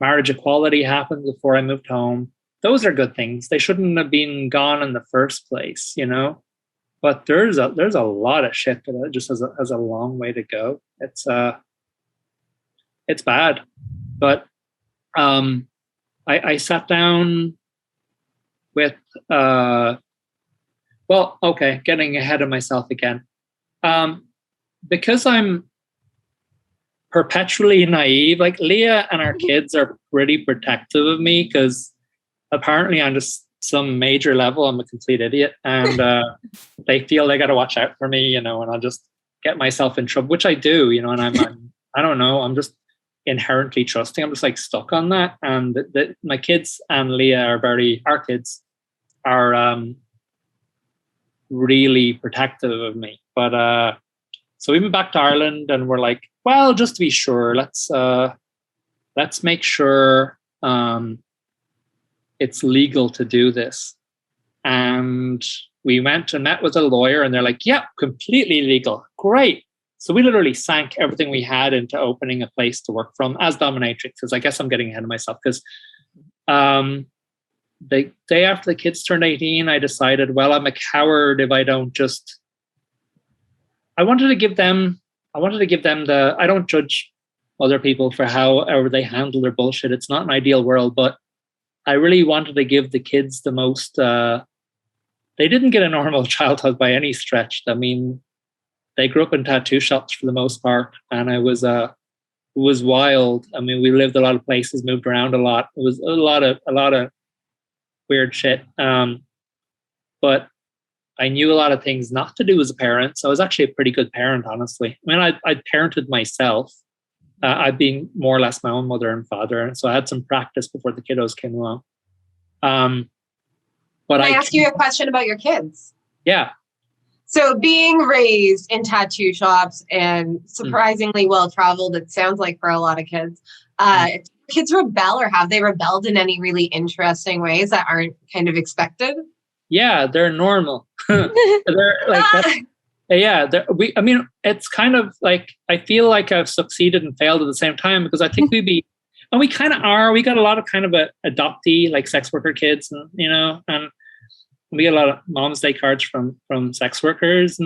Marriage equality happened before I moved home. Those are good things. They shouldn't have been gone in the first place, you know. But there's a lot of shit that just has a long way to go. It's bad. But I sat down with getting ahead of myself again. Because I'm perpetually naive, like Leah and our kids are pretty protective of me because apparently on just some major level I'm a complete idiot, and they feel they got to watch out for me, you know, and I'll just get myself in trouble, which I do, you know, and I don't know, I'm just inherently trusting. I'm just like stuck on that, and my kids and Leah our kids are really protective of me. But so we went back to Ireland and we're like, well, just to be sure, let's make sure it's legal to do this. And we went and met with a lawyer and they're like, yeah, completely legal. Great. So we literally sank everything we had into opening a place to work from as dominatrix. Because I guess I'm getting ahead of myself, because the day after the kids turned 18, I decided, well, I'm a coward if I don't just... I wanted to give them the... I don't judge other people for however they handle their bullshit. It's not an ideal world, but I really wanted to give the kids the most... they didn't get a normal childhood by any stretch. I mean, they grew up in tattoo shops for the most part, and it was wild. I mean, we lived a lot of places, moved around a lot. It was a lot of weird shit. But I knew a lot of things not to do as a parent. So I was actually a pretty good parent, honestly. I mean, I parented myself. I've been more or less my own mother and father. And so I had some practice before the kiddos came along. But Can I ask you a question about your kids? Yeah. So being raised in tattoo shops and surprisingly well-traveled, it sounds like for a lot of kids, kids rebel, or have they rebelled in any really interesting ways that aren't kind of expected? Yeah, they're normal. They're like, I mean, it's kind of like, I feel like I've succeeded and failed at the same time, because I think and we kind of are, we got a lot of kind of adoptee, like sex worker kids, and, you know, and we get a lot of Mom's Day cards from sex workers,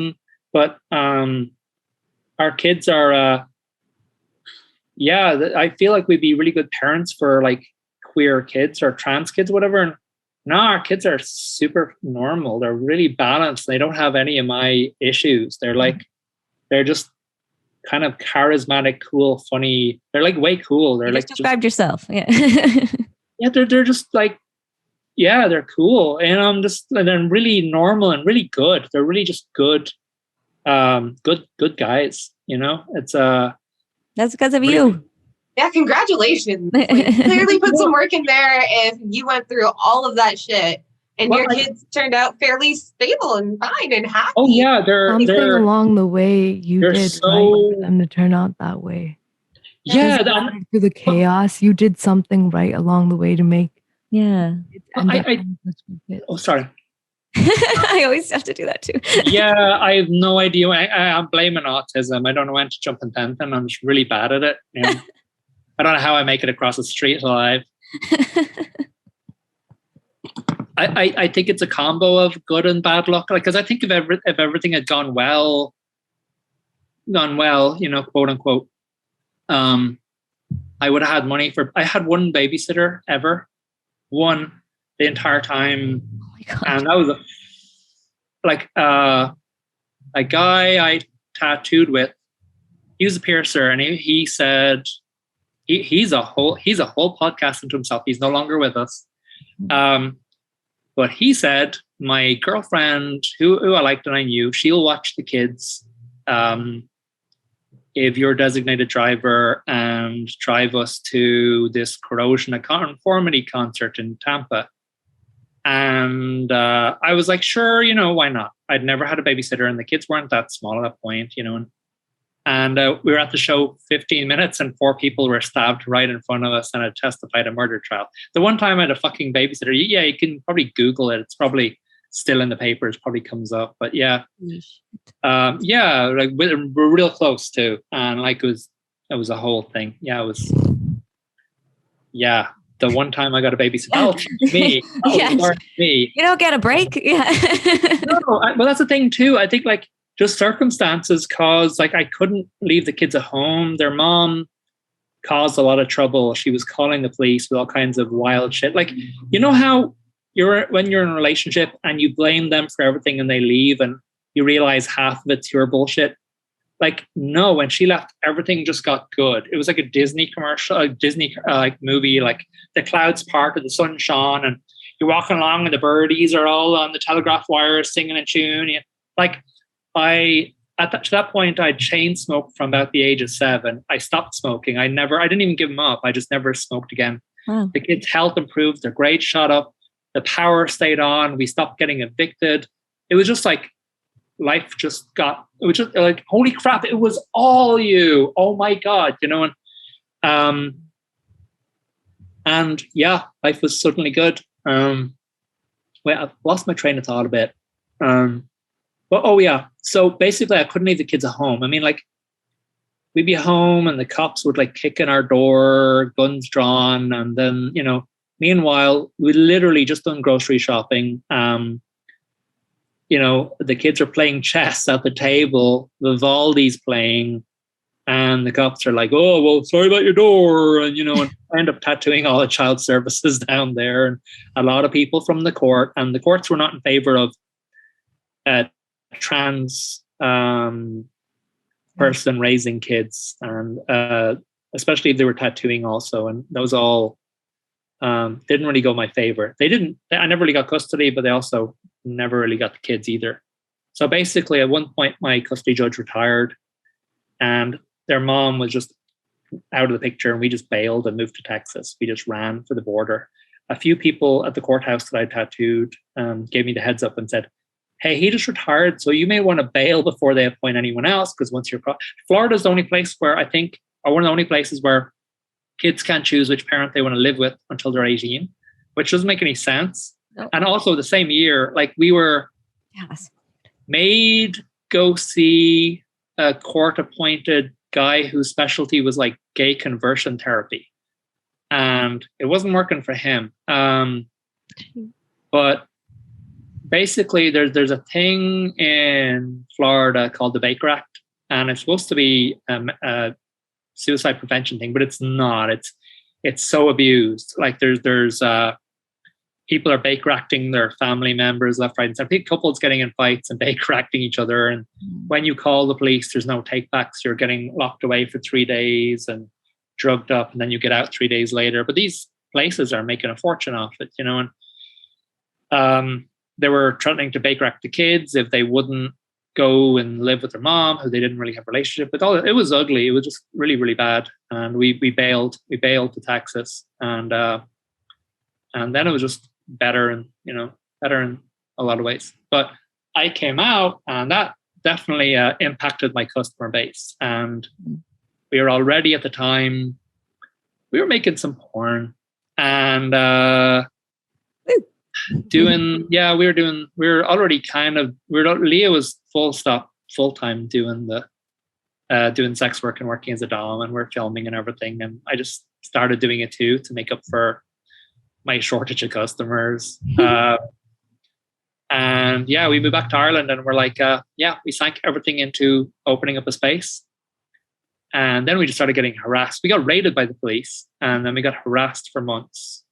but our kids are, I feel like we'd be really good parents for like queer kids or trans kids, whatever. And no, our kids are super normal. They're really balanced. They don't have any of my issues. They're just kind of charismatic, cool, funny. They're like way cool. They're like, described yourself. Yeah. Yeah, they're just like, yeah, they're cool. And they're really normal and really good. They're really just good guys, you know? It's that's because of really, you. Yeah, congratulations. Like, clearly put some work in there if you went through all of that shit and your kids turned out fairly stable and fine and happy. Oh yeah, something along the way you did right for them to turn out that way. Yeah, through the chaos, you did something right along the way to make. Yeah. Oh, sorry. I always have to do that too. Yeah, I have no idea. I'm blaming autism. I don't know when to jump and tend them. I'm just really bad at it. You know? I don't know how I make it across the street alive. I think it's a combo of good and bad luck. Like, because I think if everything had gone well, you know, quote unquote, I would have had money I had one babysitter ever, one the entire time. Oh my God. And that was a guy I tattooed with. He was a piercer, and he said he's a whole podcast into himself. He's no longer with us. But he said, my girlfriend, who I liked and I knew, she'll watch the kids if you're a designated driver and drive us to this corrosion of conformity concert in Tampa. And I was like, sure, you know, why not? I'd never had a babysitter, and the kids weren't that small at that point, you know. And we were at the show 15 minutes and 4 people were stabbed right in front of us and had testified a murder trial. The one time I had a fucking babysitter. Yeah, you can probably Google it. It's probably still in the papers, probably comes up. But yeah, like we're real close too. And like it was a whole thing. Yeah, it was. Yeah, the one time I got a babysitter. That'll teach me. Me. You don't get a break. Yeah. Well, that's the thing too. I think like just circumstances caused, like I couldn't leave the kids at home. Their mom caused a lot of trouble. She was calling the police with all kinds of wild shit. Like, you know how when you're in a relationship and you blame them for everything and they leave and you realize half of it's your bullshit? Like, no, when she left, everything just got good. It was like a Disney commercial, a Disney like movie, like the clouds parted, the sun shone, and you're walking along and the birdies are all on the telegraph wires singing a tune. Like, to that point, I chain smoked from about the age of 7. I stopped smoking. I didn't even give them up. I just never smoked again. Wow. The kids' health improved. Their grades shot up. The power stayed on. We stopped getting evicted. It was just like, life just got, it was just like, holy crap, it was all you. Oh my God, you know, and yeah, life was suddenly good. Wait, I've lost my train of thought a bit. But oh yeah, so basically I couldn't leave the kids at home. I mean, like, we'd be home and the cops would like kick in our door, guns drawn, and then, you know, meanwhile, we literally just done grocery shopping. You know, the kids are playing chess at the table, Vivaldi's playing, and the cops are like, oh, well, sorry about your door. And, you know, and end up tattooing all the child services down there. And a lot of people from the court, and the courts were not in favor of trans person raising kids, and especially if they were tattooing also. And those all didn't really go my favor. I never really got custody, but they also never really got the kids either. So basically at one point my custody judge retired and their mom was just out of the picture, and we just bailed and moved to Texas. We just ran for the border. A few people at the courthouse that I tattooed gave me the heads up and said, hey, he just retired, so you may want to bail before they appoint anyone else, because once you're... Florida's the only place where I think, or one of the only places where kids can't choose which parent they want to live with until they're 18, which doesn't make any sense. Nope. And also the same year, like we were made go see a court-appointed guy whose specialty was like gay conversion therapy. And it wasn't working for him. But basically there's a thing in Florida called the Baker Act, and it's supposed to be a suicide prevention thing, but it's not. It's so abused. Like there's people are Baker acting their family members left, right, and center. Couples getting in fights and Baker acting each other. And when you call the police, there's no takebacks. You're getting locked away for 3 days and drugged up, and then you get out 3 days later. But these places are making a fortune off it, you know. And they were threatening to Baker act the kids if they wouldn't go and live with their mom, who they didn't really have a relationship with. It was ugly. It was just really, really bad. And we bailed to Texas, and then it was just better in a lot of ways. But I came out, and that definitely impacted my customer base. And we were already at the time, we were making some porn, and Leah was full-time doing sex work and working as a dom, and we're filming and everything. And I just started doing it too, to make up for my shortage of customers. And yeah, we moved back to Ireland, and we're like, we sank everything into opening up a space. And then we just started getting harassed. We got raided by the police, and then we got harassed for months,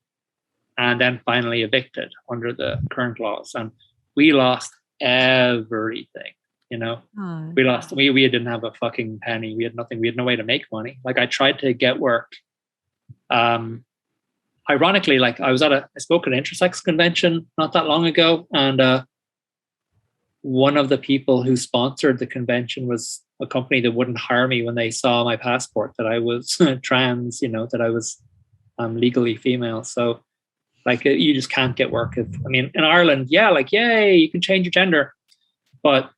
and then finally evicted under the current laws. And we lost everything, you know. We lost, we didn't have a fucking penny. We had nothing. We had no way to make money. Like, I tried to get work. Ironically, like I spoke at an intersex convention not that long ago, and one of the people who sponsored the convention was a company that wouldn't hire me when they saw my passport that I was trans, you know, that I was legally female. So like you just can't get work. In Ireland, yeah, like, yay, you can change your gender. But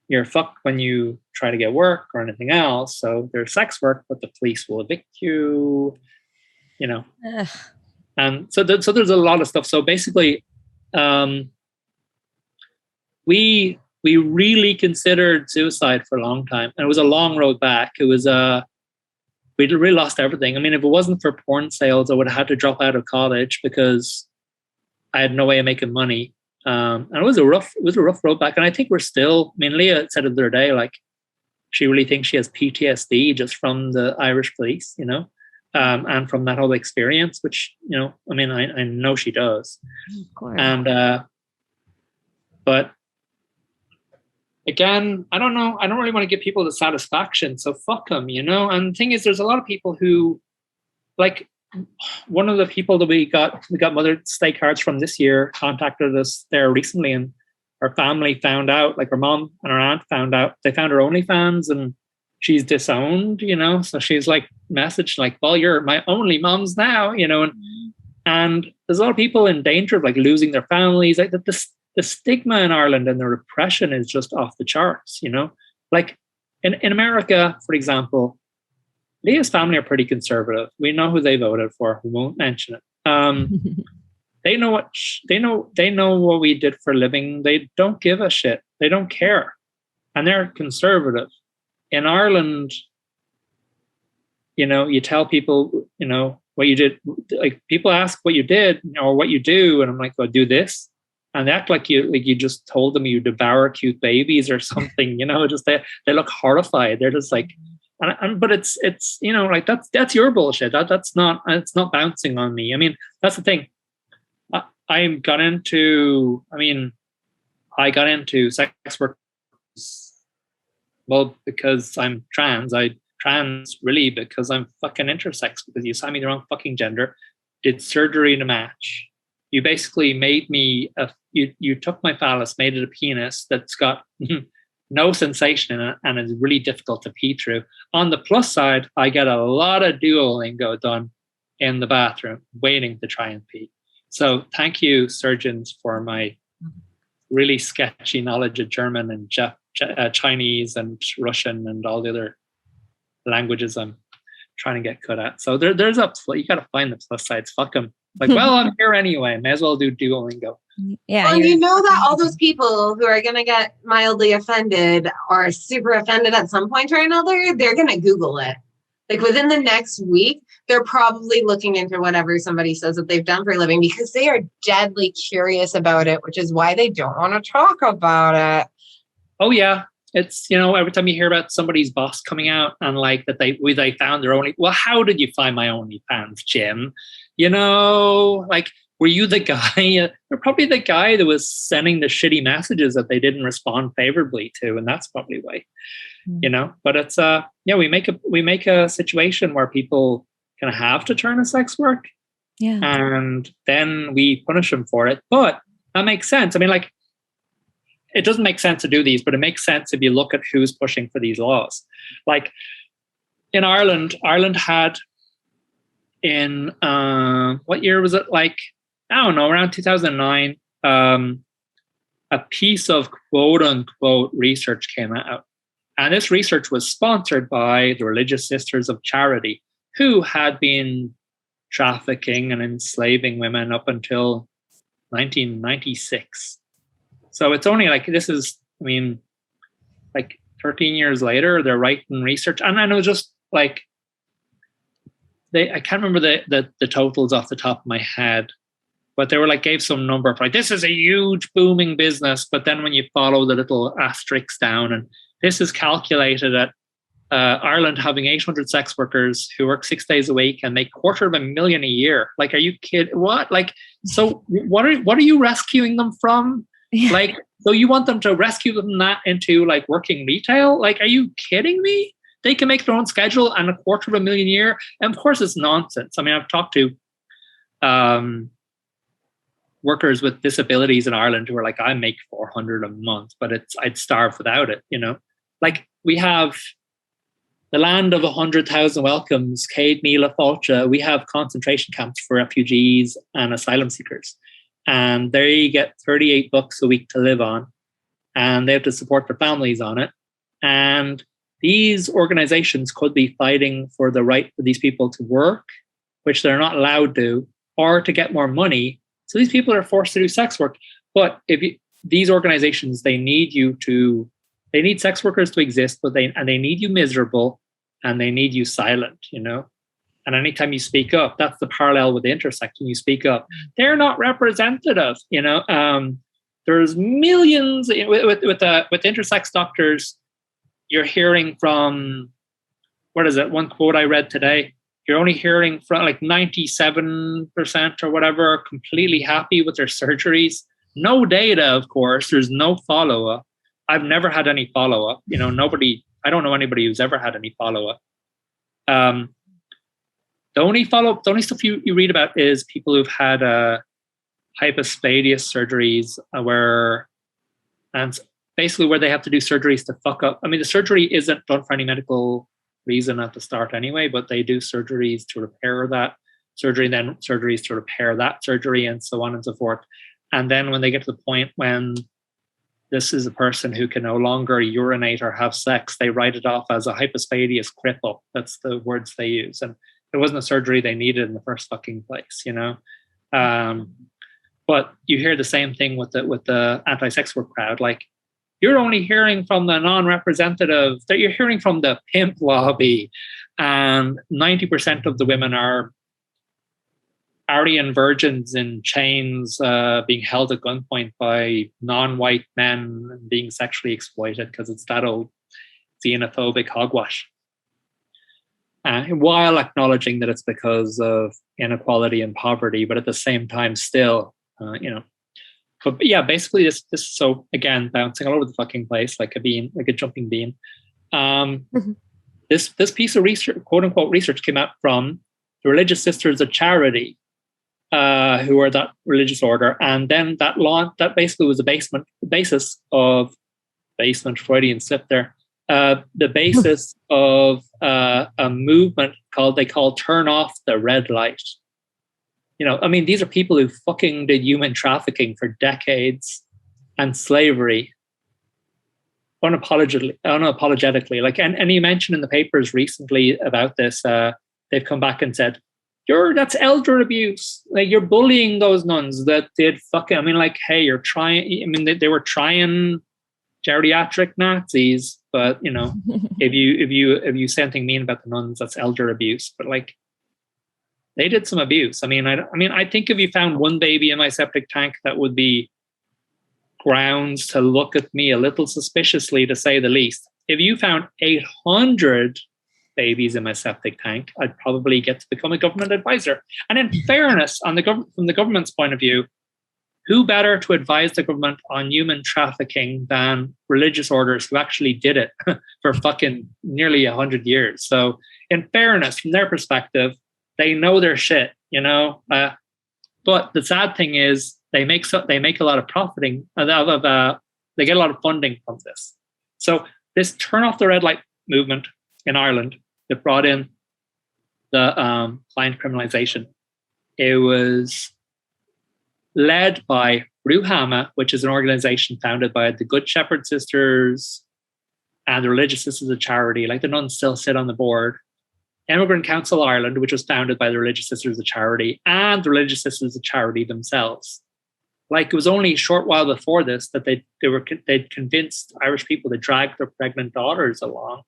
you're fucked when you try to get work or anything else. So there's sex work, but the police will evict you, you know. Ugh. And so there's a lot of stuff. So basically, we really considered suicide for a long time, and it was a long road back. It was we really lost everything. I mean, if it wasn't for porn sales, I would have had to drop out of college because I had no way of making money. And it was a rough road back. And I think we're still, I mean, Leah said it the other day, like, she really thinks she has PTSD just from the Irish police, you know, and from that whole experience, which, you know, I mean, I know she does. Of course. And, but again, I don't know. I don't really want to give people the satisfaction. So fuck them, you know? And the thing is, there's a lot of people who, like, one of the people that we got Mother's Day cards from this year contacted us there recently, and her family found out, like her mom and her aunt found out, they found her OnlyFans and she's disowned, you know? So she's like messaged like, well, you're my only moms now, you know? And there's a lot of people in danger of like losing their families. Like the stigma in Ireland and the repression is just off the charts, you know? Like in America, for example, Leah's family are pretty conservative. We know who they voted for. We won't mention it. They know what we did for a living. They don't give a shit. They don't care. And they're conservative. In Ireland, you know, you tell people, you know, what you did. Like people ask what you did or what you do, and I'm like, well, do this. And they act like you just told them you devour cute babies or something, you know, just they look horrified. They're just like, but it's you know, like that's your bullshit. It's not bouncing on me. I mean, that's the thing. I got into sex work, well, because I'm trans. I trans really because I'm fucking intersex, because you assigned me the wrong fucking gender, did surgery to match. You basically made me you took my phallus, made it a penis that's got no sensation in it and is really difficult to pee through. On the plus side, I get a lot of Duolingo done in the bathroom, waiting to try and pee. So thank you, surgeons, for my really sketchy knowledge of German and Chinese and Russian and all the other languages I'm trying to get good at. So you got to find the plus sides. Fuck them. Like, well, I'm here anyway. May as well do Duolingo. Yeah. Well, you know that all those people who are going to get mildly offended or super offended at some point or another, they're going to Google it. Like within the next week, they're probably looking into whatever somebody says that they've done for a living because they are deadly curious about it, which is why they don't want to talk about it. Oh, yeah. It's, you know, every time you hear about somebody's boss coming out and like that they found their only, well, how did you find my OnlyFans, Jim? You know, like, were you the guy? You're probably the guy that was sending the shitty messages that they didn't respond favorably to, and that's probably why. You know, but it's we make a situation where people kind of have to turn to sex work, and then we punish them for it. But that makes sense. I mean, like, it doesn't make sense to do these, but it makes sense if you look at who's pushing for these laws. Like in Ireland had in what year was it? Like, I don't know, around 2009, a piece of quote unquote research came out. And this research was sponsored by the Religious Sisters of Charity, who had been trafficking and enslaving women up until 1996. So it's only like, this is, I mean, like 13 years later, they're writing research. And I know just like, I can't remember the totals off the top of my head, but they were like, gave some number for like, this is a huge booming business. But then when you follow the little asterisks down, and this is calculated at Ireland having 800 sex workers who work 6 days a week and make $250,000 a year. Like, are you kidding? What? Like, so what are you rescuing them from? Yeah. Like, so you want them to rescue them that into like working retail? Like, are you kidding me? They can make their own schedule and $250,000 a year. And of course, it's nonsense. I mean, I've talked to workers with disabilities in Ireland who are like, I make $400 a month, but I'd starve without it, you know? Like, we have the land of 100,000 welcomes, Céad Míle Fáilte. We have concentration camps for refugees and asylum seekers. And there you get $38 a week to live on. and they have to support their families on it. And these organizations could be fighting for the right for these people to work, which they're not allowed to, or to get more money. So these people are forced to do sex work. But these organizations, they need sex workers to exist, but they need you miserable, and they need you silent, you know. And anytime you speak up, that's the parallel with the intersex. When you speak up, they're not representative, you know. There's millions with intersex doctors. You're hearing from, what is it? One quote I read today. You're only hearing from like 97% or whatever, completely happy with their surgeries. No data, of course. There's no follow-up. I've never had any follow-up. You know, I don't know anybody who's ever had any follow-up. The only stuff you read about is people who've had hypospadias surgeries where they have to do surgeries to fuck up. I mean, the surgery isn't done for any medical reason at the start anyway, but they do surgeries to repair that surgery, and then surgeries to repair that surgery, and so on and so forth. And then when they get to the point when this is a person who can no longer urinate or have sex, they write it off as a hypospadias cripple. That's the words they use. And it wasn't a surgery they needed in the first fucking place, you know? But you hear the same thing with the anti-sex work crowd. Like, you're only hearing from the non-representative, that you're hearing from the pimp lobby, and 90% of the women are Aryan virgins in chains, being held at gunpoint by non-white men and being sexually exploited because it's that old xenophobic hogwash. While acknowledging that it's because of inequality and poverty, but at the same time still, you know. But yeah, basically this. So again, bouncing all over the fucking place like a bean, like a jumping bean. This piece of research, quote unquote research, came out from the Religious Sisters of Charity, who are that religious order, and then that basically was the basis of Freudian slip there. The basis of a movement they call Turn Off the Red Light. You know, I mean, these are people who fucking did human trafficking for decades and slavery unapologetically. Like, and you mentioned in the papers recently about this, they've come back and said, that's elder abuse. Like, you're bullying those nuns that did fucking, I mean, like, hey, you're trying, I mean, they were trying geriatric Nazis, but you know, if you say anything mean about the nuns, that's elder abuse. But like, they did some abuse. I mean, I think if you found one baby in my septic tank, that would be grounds to look at me a little suspiciously, to say the least. If you found 800 babies in my septic tank, I'd probably get to become a government advisor. And in fairness, from the government's point of view, who better to advise the government on human trafficking than religious orders who actually did it for fucking nearly 100 years? So in fairness, from their perspective, they know their shit, you know. But the sad thing is, they make a lot of profiting. They get a lot of funding from this. So this Turn Off the Red Light movement in Ireland that brought in the client criminalization, it was led by Ruhama, which is an organization founded by the Good Shepherd Sisters and the Religious Sisters of Charity. Like, the nuns still sit on the board. Immigrant Council Ireland, which was founded by the Religious Sisters of Charity, and the Religious Sisters of Charity themselves. Like, it was only a short while before this that they'd convinced Irish people to drag their pregnant daughters along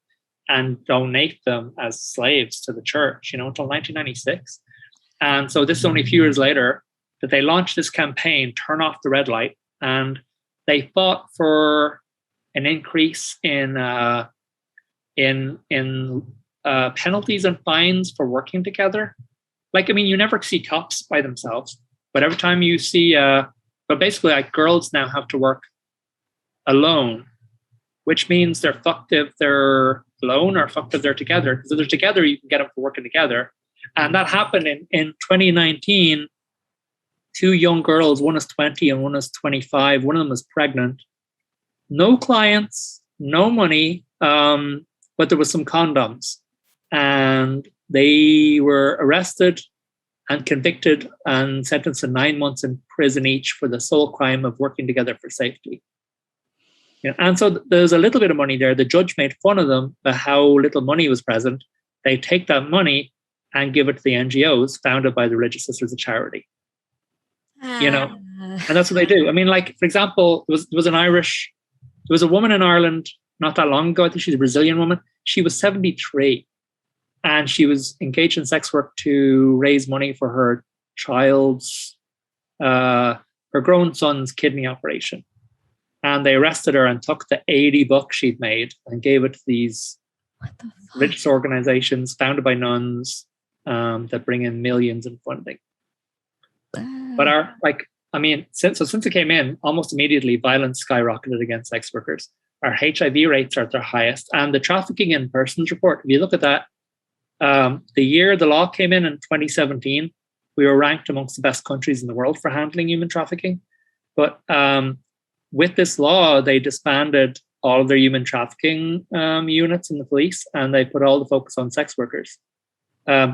and donate them as slaves to the church, you know, until 1996. And so this is only a few years later that they launched this campaign, Turn Off the Red Light, and they fought for an increase in penalties and fines for working together. Like, I mean, you never see cops by themselves, but every time you see, but basically, like, girls now have to work alone, which means they're fucked if they're alone or fucked if they're together. Because if they're together, you can get them for working together. And that happened in 2019. 2 young girls, one is 20 and one is 25. One of them was pregnant. No clients, no money, but there was some condoms. And they were arrested and convicted and sentenced to 9 months in prison each for the sole crime of working together for safety. And so there's a little bit of money there. The judge made fun of them about how little money was present. They take that money and give it to the NGOs founded by the Religious Sisters of Charity. And that's what they do. I mean, like, for example, there was a woman in Ireland not that long ago. I think she's a Brazilian woman. She was 73 and she was engaged in sex work to raise money for her child's, her grown son's kidney operation. And they arrested her and took the $80 she'd made and gave it to these religious organizations founded by nuns that bring in millions in funding. But since it came in, almost immediately violence skyrocketed against sex workers. Our HIV rates are at their highest, and the trafficking in persons report, if you look at that, the year the law came in 2017, we were ranked amongst the best countries in the world for handling human trafficking. But with this law, they disbanded all of their human trafficking units in the police, and they put all the focus on sex workers, and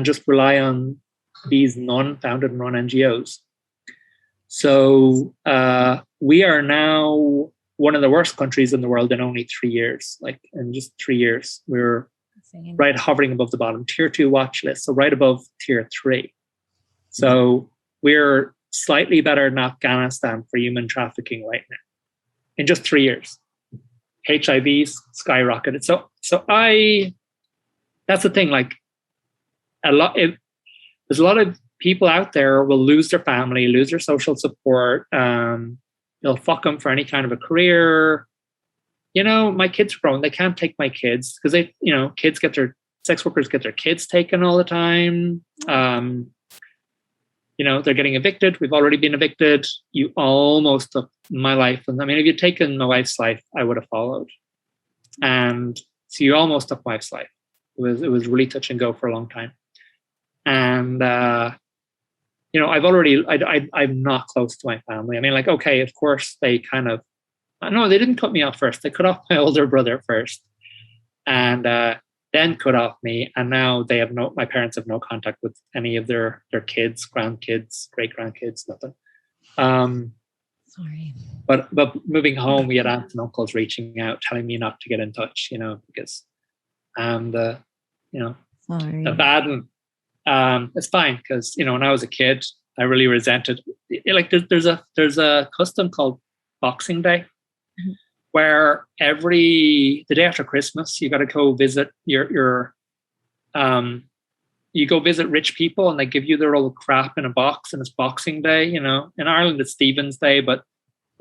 just rely on these non-founded and non-NGOs. So we are now one of the worst countries in the world in only 3 years. Like in just 3 years, we're right hovering above the bottom, tier 2 watch list, so right above tier 3. So we're slightly better than Afghanistan for human trafficking right now in just 3 years. HIV's skyrocketed. So that's the thing. Like there's a lot of people out there will lose their family, lose their social support. They'll fuck them for any kind of a career. My kids are grown. They can't take my kids because sex workers get their kids taken all the time. They're getting evicted. We've already been evicted. You almost took my life. And I mean, if you'd taken my wife's life, I would have followed. And so you almost took my wife's life. It was really touch and go for a long time. And, I'm not close to my family. I mean, like, okay, of course they they didn't cut me off first. They cut off my older brother first and then cut off me. And now my parents have no contact with any of their kids, grandkids, great grandkids, nothing. Sorry. But moving home, we had aunts and uncles reaching out, telling me not to get in touch, because the bad one. It's fine because when I was a kid, I really resented. Like there's a custom called Boxing Day, where the day after Christmas, you got to go visit you go visit rich people, and they give you their old crap in a box, and it's Boxing Day. In Ireland it's Stephen's Day, but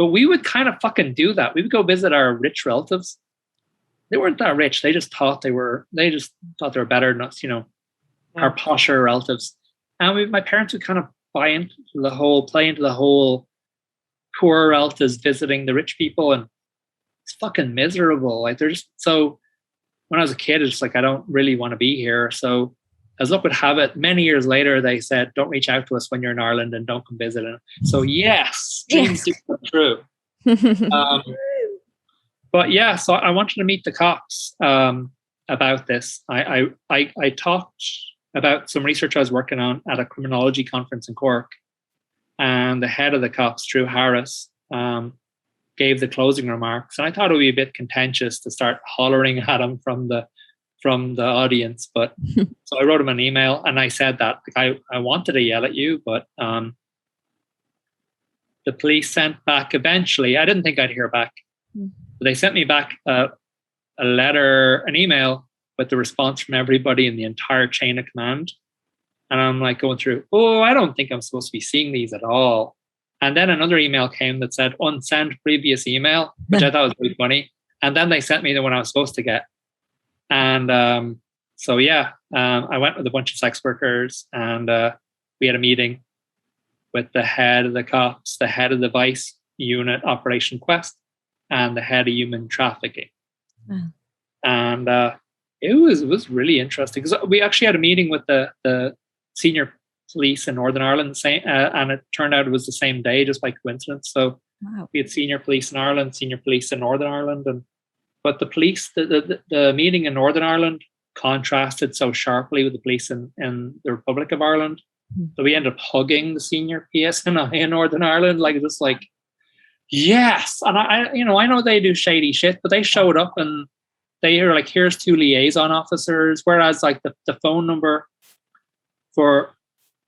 we would kind of fucking do that. We would go visit our rich relatives. They weren't that rich. They just thought they were better than us. Our posher relatives, and my parents would kind of play into the whole poor relatives visiting the rich people, and it's fucking miserable. Like they're just so. When I was a kid, it's like I don't really want to be here. So, as luck would have it, many years later, they said, "Don't reach out to us when you're in Ireland, and don't come visit." So, yes, dreams do come true. But yeah, so I wanted to meet the cops about this. I talked about some research I was working on at a criminology conference in Cork, and the head of the cops, Drew Harris, gave the closing remarks, and I thought it would be a bit contentious to start hollering at him from the audience, but so I wrote him an email and I said that I wanted to yell at you, but the police sent back eventually. I didn't think I'd hear back, but they sent me back a letter, an email with the response from everybody in the entire chain of command. And I'm like going through, I don't think I'm supposed to be seeing these at all. And then another email came that said, unsend previous email, which I thought was really funny. And then they sent me the one I was supposed to get. And I went with a bunch of sex workers, and we had a meeting with the head of the cops, the head of the Vice Unit Operation Quest, and the head of human trafficking. And it was really interesting because we actually had a meeting with the senior police in Northern Ireland, and it turned out it was the same day, just by coincidence. So we had senior police in Ireland, senior police in Northern Ireland, but the police, the meeting in Northern Ireland contrasted so sharply with the police in the Republic of Ireland. So we ended up hugging the senior PSNI in Northern Ireland, like just like Yes, and I know they do shady shit, but they showed up and they were like, here's 2 liaison officers, whereas like the phone number for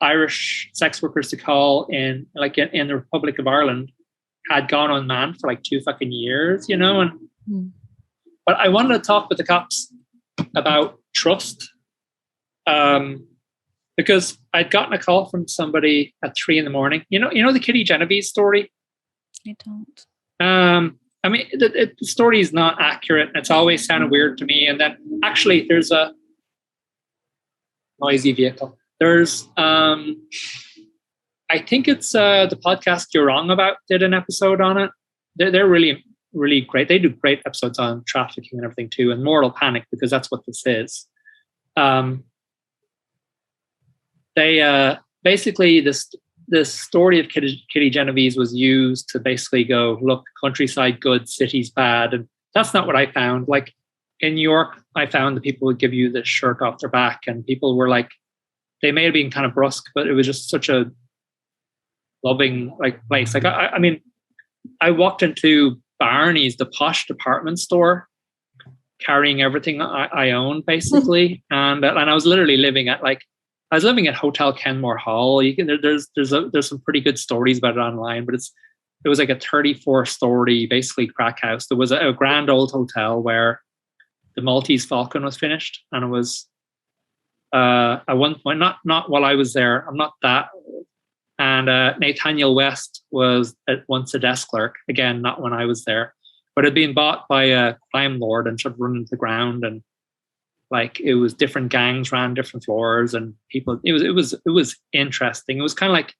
Irish sex workers to call in the Republic of Ireland had gone unmanned for like 2 fucking years, and but I wanted to talk with the cops about trust, because I'd gotten a call from somebody at 3 a.m. You know the Kitty Genovese story? I don't. I mean, the story is not accurate. It's always sounded weird to me. And then actually there's a noisy vehicle. There's, I think it's the podcast You're Wrong About did an episode on it. They're really, really great. They do great episodes on trafficking and everything too, and moral panic, because that's what this is. They basically, this story of Kitty Genovese was used to basically go, look, countryside good, city's bad. And that's not what I found. Like in New York, I found that people would give you the shirt off their back, and people were like, they may have been kind of brusque, but it was just such a loving like place. Like I mean, I walked into Barney's, the posh department store, carrying everything I owned basically, and I was literally living at Hotel Kenmore Hall. There's some pretty good stories about it online, but it was like a 34-story basically crack house. There was a grand old hotel where the Maltese Falcon was finished, and it was at one point, not while I was there, I'm not that old. And Nathaniel West was once a desk clerk, again not when I was there, but it had been bought by a crime lord and sort of run into the ground, and like it was different gangs ran different floors, and people. It was interesting. It was kind of like,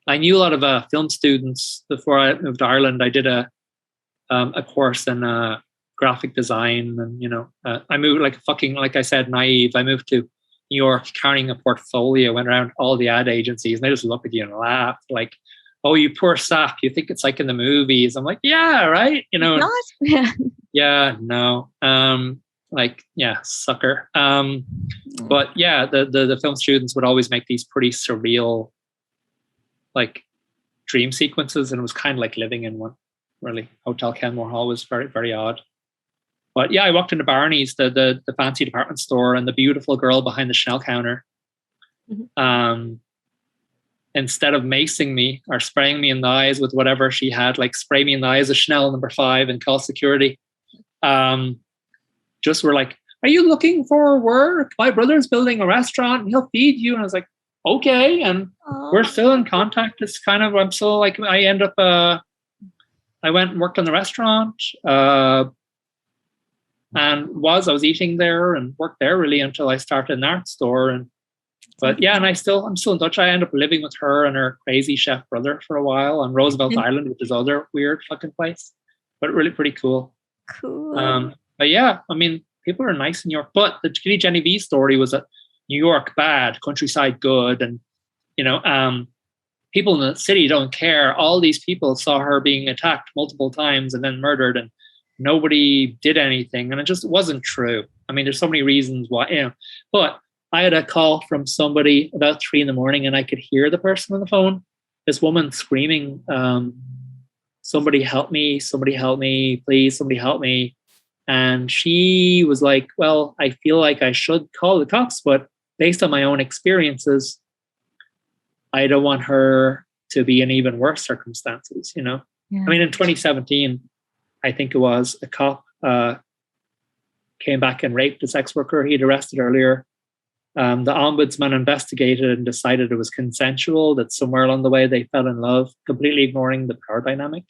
I knew a lot of film students before I moved to Ireland. I did a course in graphic design, and I moved like I said, naive. I moved to New York carrying a portfolio, went around all the ad agencies, and they just look at you and laugh like, "Oh, you poor sap! You think it's like in the movies?" I'm like, "Yeah, right." Not? Yeah. Yeah, no. Like, yeah, sucker. But yeah, the film students would always make these pretty surreal, like, dream sequences, and it was kind of like living in one. Really, Hotel Kenmore Hall was very, very odd. But yeah, I walked into Barney's, the fancy department store, and the beautiful girl behind the Chanel counter, instead of macing me or spraying me in the eyes with whatever she had, like spray me in the eyes of Chanel No. 5 and call security. Just were like, "Are you looking for work? My brother's building a restaurant and he'll feed you." And I was like, "Okay." And we're still in contact. It's kind of, I'm still like, I end up, I went and worked in the restaurant, and I was eating there and worked there really until I started an art store. But yeah, and I'm still in touch. I ended up living with her and her crazy chef brother for a while on Roosevelt Island, which is other weird fucking place, but really pretty cool. Cool. But yeah, I mean, people are nice in New York. But the Kitty Genovese story was that New York bad, countryside good, and people in the city don't care. All these people saw her being attacked multiple times and then murdered, and nobody did anything, and it just wasn't true. I mean, there's so many reasons why, But I had a call from somebody about 3 a.m, and I could hear the person on the phone. This woman screaming, "Somebody help me! Somebody help me! Please, somebody help me!" And she was like, "Well, I feel like I should call the cops, but based on my own experiences, I don't want her to be in even worse circumstances." Yeah. I mean, in 2017, I think it was, a cop came back and raped a sex worker he'd arrested earlier. The ombudsman investigated and decided it was consensual, that somewhere along the way they fell in love, completely ignoring the power dynamic.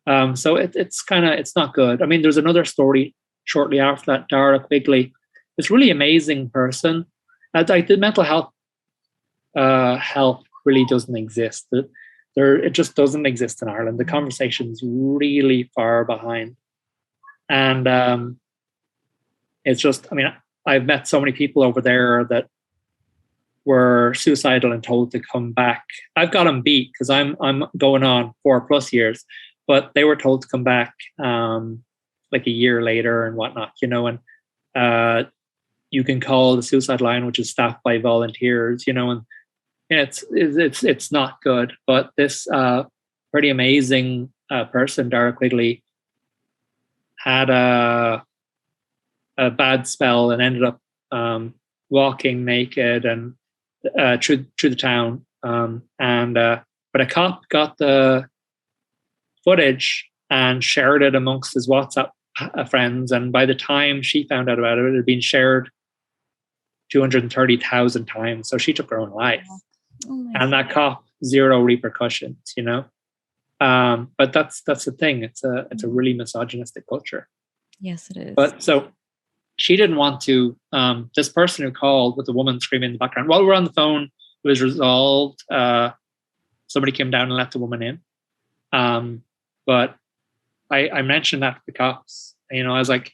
So it's not good. I mean, there's another story shortly after that, Dara Quigley, this really amazing person. Like the mental health help really doesn't exist. It just doesn't exist in Ireland. The conversation's really far behind. And it's just, I mean, I've met so many people over there that were suicidal and told to come back. I've got them beat because I'm going on 4+ years, but they were told to come back like a year later and whatnot, and you can call the suicide line, which is staffed by volunteers, and it's not good. But this pretty amazing person, Dara Quigley, had a bad spell and ended up walking naked and through the town. But a cop got the footage and shared it amongst his WhatsApp friends. And by the time she found out about it, it had been shared 230,000 times. So she took her own life. And that cop, zero repercussions, you know. But that's the thing. It's a really misogynistic culture. Yes, it is. But so she didn't want to. This person who called with the woman screaming in the background, while we were on the phone, it was resolved. Somebody came down and let the woman in. But I mentioned that to the cops. You know, I was like,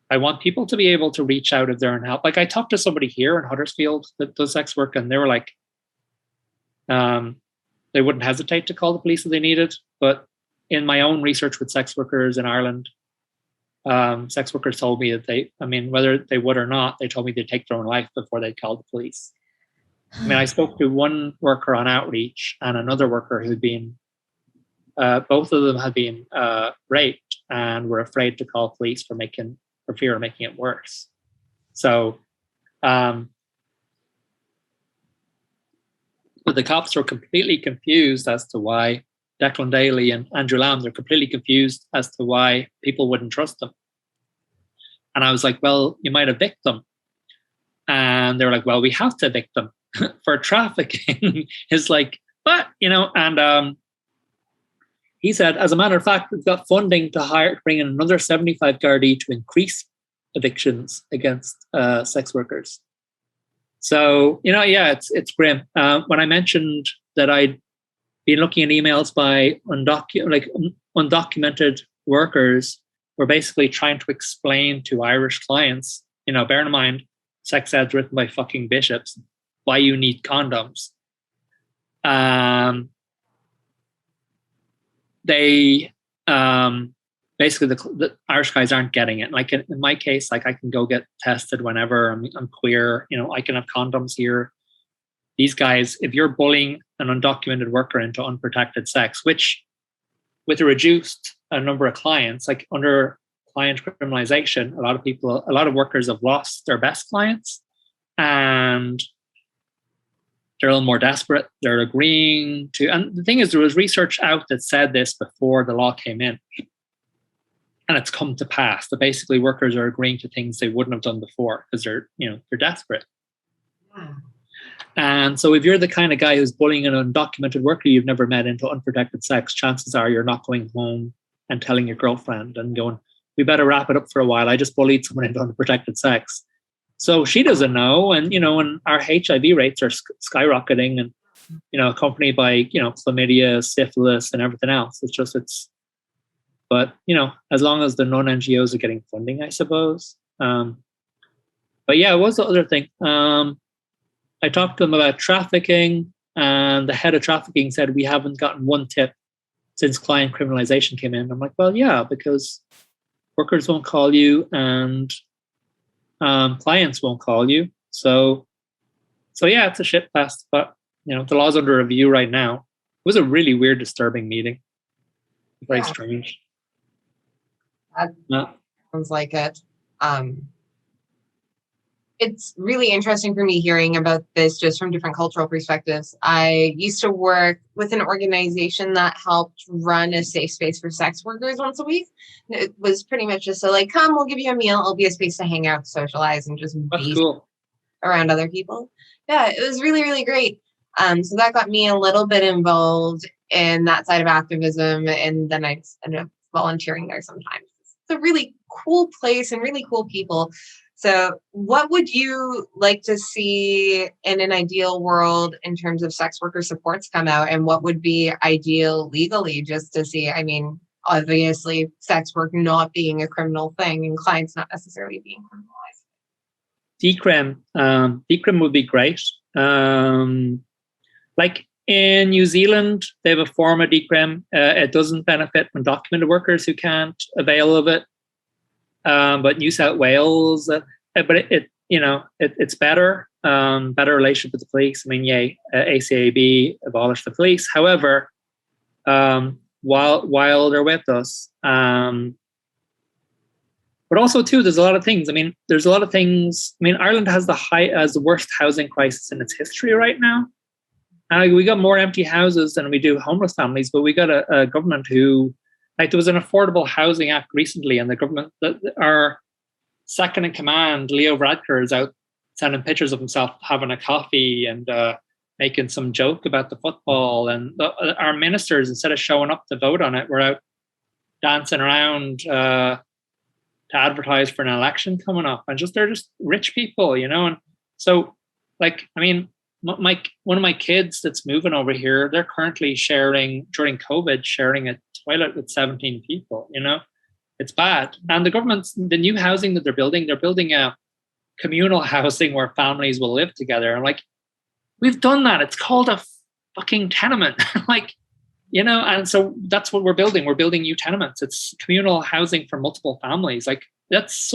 I want people to be able to reach out if they're in help. Like I talked to somebody here in Huddersfield that does sex work, and they were like, they wouldn't hesitate to call the police if they needed. But in my own research with sex workers in Ireland, sex workers told me that whether they would or not, they told me they'd take their own life before they'd call the police. I mean, I spoke to one worker on outreach and another worker who'd been, both of them had been raped and were afraid to call police for fear of making it worse. So, but the cops were completely confused as to why Declan Daly and Andrew Lamb, they're completely confused as to why people wouldn't trust them. And I was like, well, you might evict them. And they were like, well, we have to evict them for trafficking. It's like, what? You know, and he said, as a matter of fact, we've got funding to bring in another 75 Gardaí to increase evictions against sex workers. So, you know, yeah, it's grim. When I mentioned that I'd been looking at emails by undocumented workers, were basically trying to explain to Irish clients, you know, bear in mind, sex ads written by fucking bishops, why you need condoms. They basically the Irish guys aren't getting it. Like in my case, like I can go get tested whenever I'm queer. You know, I can have condoms here. These guys, if you're bullying an undocumented worker into unprotected sex, which with a reduced number of clients, like under client criminalization, a lot of workers have lost their best clients, and they're a little more desperate. They're agreeing to, and the thing is, there was research out that said this before the law came in, and it's come to pass that basically workers are agreeing to things they wouldn't have done before because they're desperate. Yeah. And so if you're the kind of guy who's bullying an undocumented worker you've never met into unprotected sex, chances are you're not going home and telling your girlfriend and going, we better wrap it up for a while. I just bullied someone into unprotected sex. So she doesn't know. And, you know, and our HIV rates are skyrocketing and, you know, accompanied by, you know, chlamydia, syphilis and everything else. But, you know, as long as the non-NGOs are getting funding, I suppose. But yeah, what was the other thing? I talked to them about trafficking, and the head of trafficking said, we haven't gotten one tip since client criminalization came in. I'm like, well, yeah, because workers won't call you and clients won't call you. So yeah, it's a shit fest, but you know, the law's under review right now. It was a really weird, disturbing meeting. Very strange. That sounds like it. It's really interesting for me hearing about this just from different cultural perspectives. I used to work with an organization that helped run a safe space for sex workers once a week. It was pretty much just come, we'll give you a meal. It'll be a space to hang out, socialize, and just be around other people. Yeah, it was really, really great. So that got me a little bit involved in that side of activism. And then I ended up volunteering there sometimes. It's a really cool place and really cool people. So what would you like to see in an ideal world in terms of sex worker supports come out, and what would be ideal legally just to see? I mean, obviously sex work not being a criminal thing and clients not necessarily being criminalized. Decrim would be great. Like in New Zealand, they have a form of decrim. It doesn't benefit undocumented workers who can't avail of it. But New South Wales, it's better, better relationship with the police. I mean, yay, ACAB abolished the police. However, while they're with us. But also too, there's a lot of things. I mean, Ireland has the worst housing crisis in its history right now. We got more empty houses than we do homeless families, but we got a government who, like, there was an Affordable Housing Act recently, and the government, our second in command, Leo Varadkar, is out sending pictures of himself having a coffee and making some joke about the football. And our ministers, instead of showing up to vote on it, were out dancing around to advertise for an election coming up. And they're just rich people, you know. And so, like, I mean, one of my kids that's moving over here, they're currently sharing during COVID, sharing a toilet with 17 people. You know, it's bad. And the new housing that they're building a communal housing where families will live together. And like, we've done that. It's called a fucking tenement. Like, you know, and so that's what we're building. We're building new tenements. It's communal housing for multiple families. Like, that's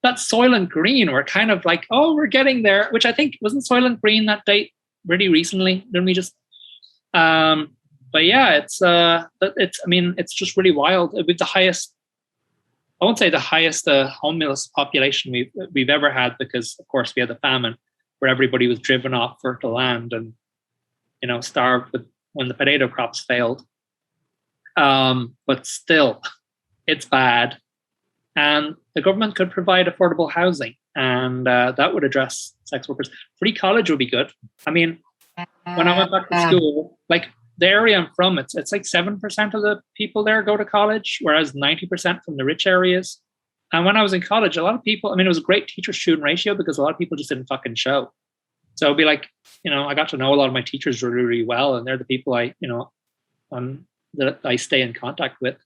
Soylent Green. We're kind of like, oh, we're getting there, which I think wasn't Soylent Green that date really recently. Didn't we just, but yeah, it's just really wild. With the highest, I won't say the highest homeless population we've ever had, because of course we had the famine where everybody was driven off fertile land and, you know, starved when the potato crops failed. But still, it's bad. And the government could provide affordable housing, and that would address sex workers. Free college would be good. I mean, when I went back to school, like the area I'm from, it's like 7% of the people there go to college, whereas 90% from the rich areas. And when I was in college, a lot of people, I mean, it was a great teacher-student ratio because a lot of people just didn't fucking show. So it'd be like, you know, I got to know a lot of my teachers really, really well, and they're the people that I stay in contact with.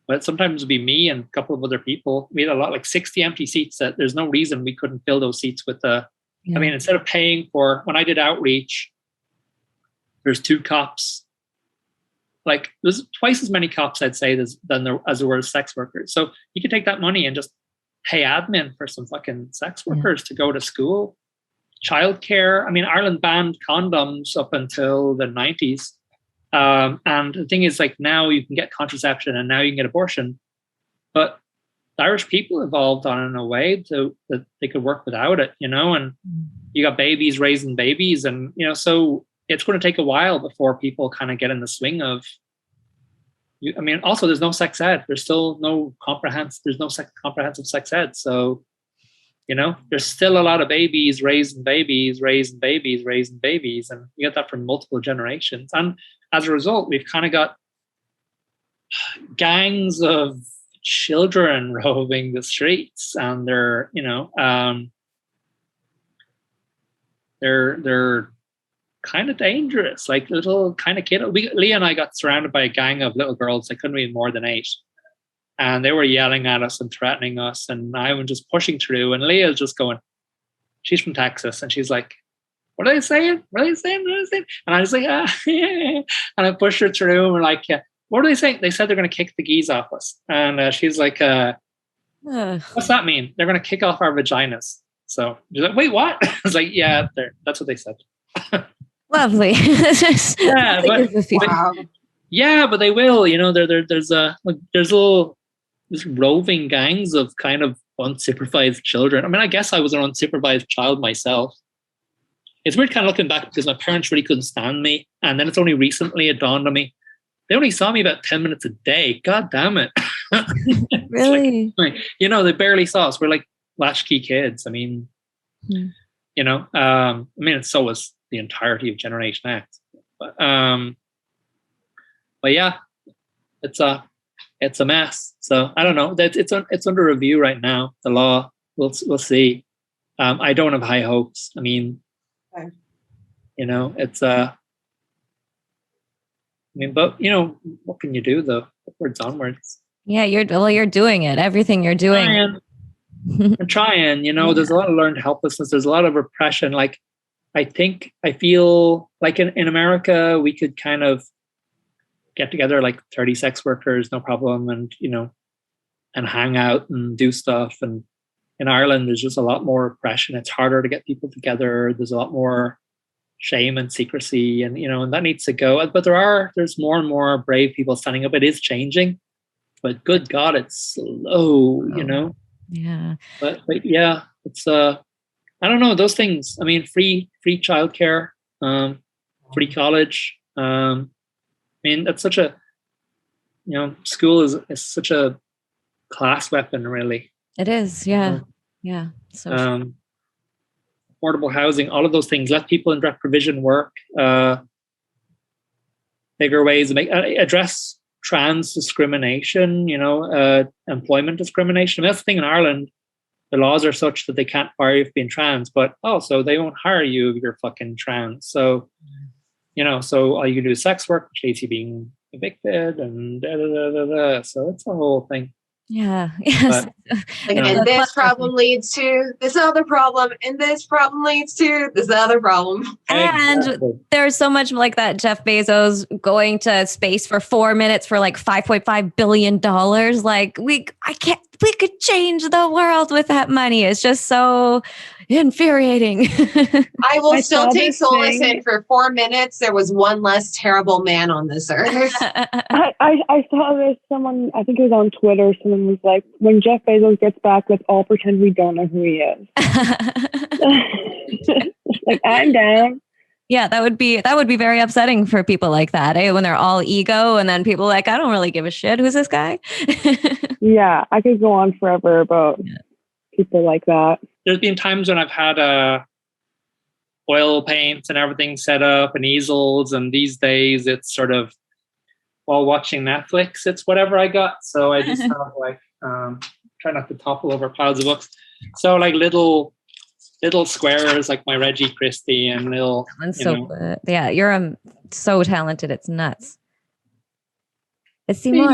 But sometimes it'd be me and a couple of other people. We had a lot, like 60 empty seats that there's no reason we couldn't fill those seats with I mean, instead of paying for, when I did outreach, there's 2 cops. Like, there's twice as many cops, I'd say, as there were sex workers. So you could take that money and just pay admin for some fucking sex workers to go to school. Childcare. I mean, Ireland banned condoms up until the 90s. And the thing is, like, now you can get contraception and now you can get abortion. But the Irish people evolved on in a way that they could work without it, you know, and you got babies raising babies. And, you know, so it's going to take a while before people kind of get in the swing of, I mean, also there's no sex ed. There's still no comprehensive sex ed. So, you know, there's still a lot of babies raising babies. And you get that from multiple generations. And as a result, we've kind of got gangs of children roving the streets, and they're, you know, they're kind of dangerous, like little kind of kid. Leah and I got surrounded by a gang of little girls. They couldn't be more than 8. And they were yelling at us and threatening us. And I was just pushing through. And Leah's just going, she's from Texas. And she's like, what are they saying? What are they saying? And I was like, yeah. And I pushed her through. And we're like, what are they saying? They said they're going to kick the geese off us. And she's like, what's that mean? They're going to kick off our vaginas. So she's like, wait, what? I was like, yeah, that's what they said. Lovely. But they will, you know, there's roving gangs of kind of unsupervised children. I mean, I guess I was an unsupervised child myself. It's weird kind of looking back because my parents really couldn't stand me. And then it's only recently it dawned on me. They only saw me about 10 minutes a day. God damn it. Really? Like, you know, they barely saw us. We're like latchkey kids. I mean, you know, I mean, so was the entirety of Generation X. But yeah, it's a mess. So I don't know. It's under review right now. The law. We'll see. I don't have high hopes. I mean, you know, it's I mean, but you know, what can you do though? Upwards, onwards. Yeah, you're doing it. Everything you're doing. I'm trying. You know, there's a lot of learned helplessness. There's a lot of repression. Like, I feel like in America we could kind of get together like 30 sex workers, no problem, and you know, and hang out and do stuff. And in Ireland, there's just a lot more repression. It's harder to get people together. There's a lot more shame and secrecy, and and that needs to go. But there's more and more brave people standing up. It is changing, but good God, it's slow, Yeah. But yeah, it's I don't know, those things. I mean, free childcare, free college. I mean, that's such a school is such a class weapon, really. It is, yeah. Yeah. So affordable housing, all of those things. Let people in direct provision work. Bigger ways to address trans discrimination. Employment discrimination. That's the thing in Ireland. The laws are such that they can't fire you for being trans, but also they won't hire you if you're fucking trans. So, so all you can do is sex work, which leads you being evicted, and so it's a whole thing. Yeah. Yes. And this problem leads to this other problem, and this problem leads to this otद problem. And there's so much like that. Jeff Bezos going to space for 4 minutes for like $5.5 billion. Like we could change the world with that money. It's just so infuriating. I will still take solace in for 4 minutes. There was one less terrible man on this earth. I saw this. Someone, I think it was on Twitter. Someone was like, "When Jeff Bezos gets back, let's all pretend we don't know who he is." Like, I'm down. Yeah, that would be very upsetting for people like that, when they're all ego, and then people like, I don't really give a shit. Who's this guy? Yeah, I could go on forever about people like that. There's been times when I've had oil paints and everything set up and easels, and these days it's sort of while watching Netflix, it's whatever I got. So I just have like try not to topple over piles of books. So like little squares like my Reggie Christie and little. That's so good. Yeah, you're so talented. It's nuts. Let's see more.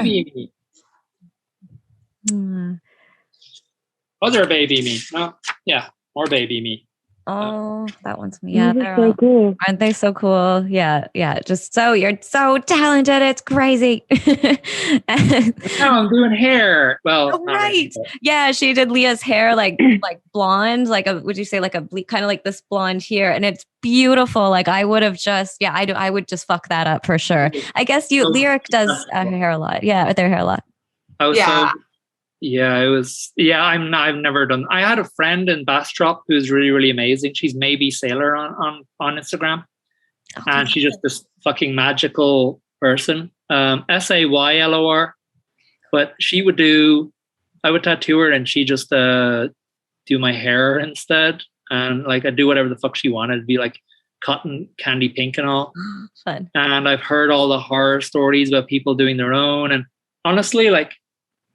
Other baby me. No, yeah, more baby me. Oh, that one's me. Yeah, they're so cool. Aren't they so cool? Yeah. Just you're so talented. It's crazy. Now I'm doing hair. Well, right. Yeah, she did Leah's hair like blonde, would you say like a kind of like this blonde here, and it's beautiful. Like I would have just I would just fuck that up for sure. I guess Lyric does her hair a lot. Yeah, with their hair a lot. Yeah, it was. Yeah, I've never done. I had a friend in Bastrop who's really, really amazing. She's Maybe Sailor on Instagram, and she's just this fucking magical person. Saylor, but she would do. I would tattoo her, and she just do my hair instead, and like I'd do whatever the fuck she wanted. It'd be like cotton candy pink and all. Fun. And I've heard all the horror stories about people doing their own, and honestly, like.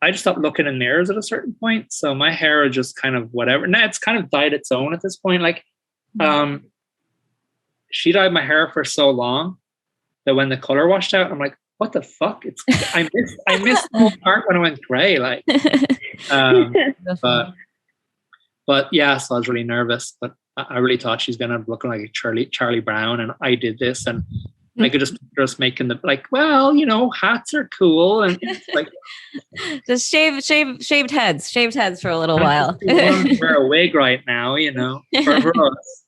I just stopped looking in mirrors at a certain point. So my hair is just kind of whatever. Now it's kind of dyed its own at this point. Like, she dyed my hair for so long that when the color washed out, I'm like, what the fuck? I missed the whole part when it went gray. Like, but yeah, so I was really nervous, but I really thought she's going to look like Charlie Brown. And I did this, and I could just making the like, well, hats are cool, and like just shaved heads for a little while. Wear a wig right now, for us.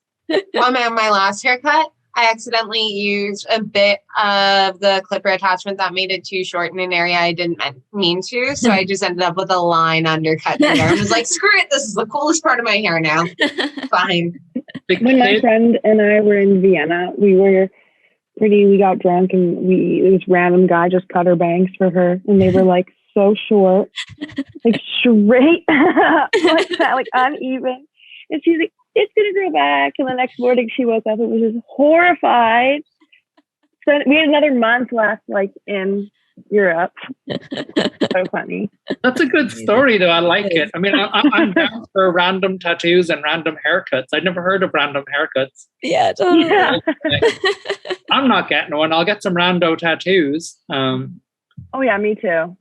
On my last haircut, I accidentally used a bit of the clipper attachment that made it too short in an area I didn't mean to. So I just ended up with a line undercut there. I was like, screw it, this is the coolest part of my hair now. Fine. When my friend and I were in Vienna, we got drunk, and this random guy just cut her bangs for her, and they were like so short, like straight like that, like uneven. And she's like, it's gonna grow back. And the next morning she woke up and was just horrified. So we had another month left, like in Europe. So funny. That's a good story, though. I like it. I mean, I'm down for random tattoos and random haircuts. I'd never heard of random haircuts. Yeah, totally. Yeah. I'm not getting one. I'll get some rando tattoos. Oh yeah, me too.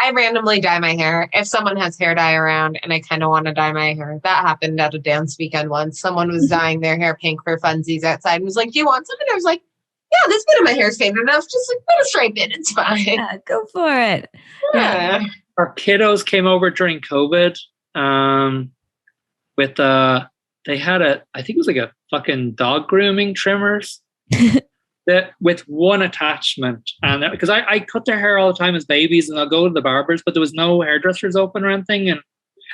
I randomly dye my hair. If someone has hair dye around and I kind of want to dye my hair, that happened at a dance weekend once. Someone was dyeing their hair pink for funsies outside and was like, do you want something? I was like, yeah, this bit of my hair is faded enough. Just like put a stripe in. It's fine. Yeah, go for it. Yeah. Our kiddos came over during COVID with they had I think it was like a fucking dog grooming trimmers that with one attachment. And because I cut their hair all the time as babies, and I'll go to the barbers, but there was no hairdressers open or anything.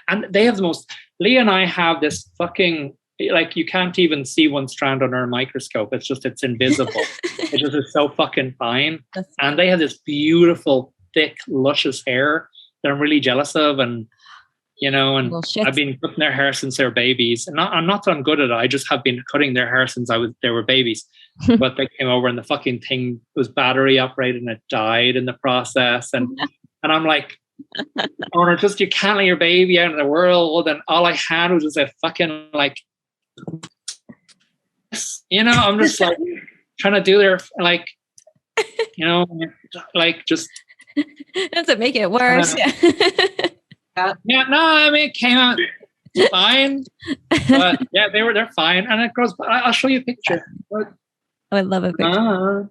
And they have the most, Leah and I have this fucking, like, you can't even see one strand under a microscope. It's invisible. It just is so fucking fine. And they have this beautiful, thick, luscious hair that I'm really jealous of. And, you know, and I've been cutting their hair since they were babies. And I'm not that I'm good at it. I just have been cutting their hair since they were babies. But they came over and the fucking thing was battery operated and it died in the process. And I'm like, or just, you can't let your baby out in the world. And all I had was just a fucking, like, you know, I'm just like trying to do their, like, you know, like, just doesn't make it worse. Yeah, no, I mean, it came out fine, but yeah, they're fine, and it grows. I'll show you a picture. I love a picture.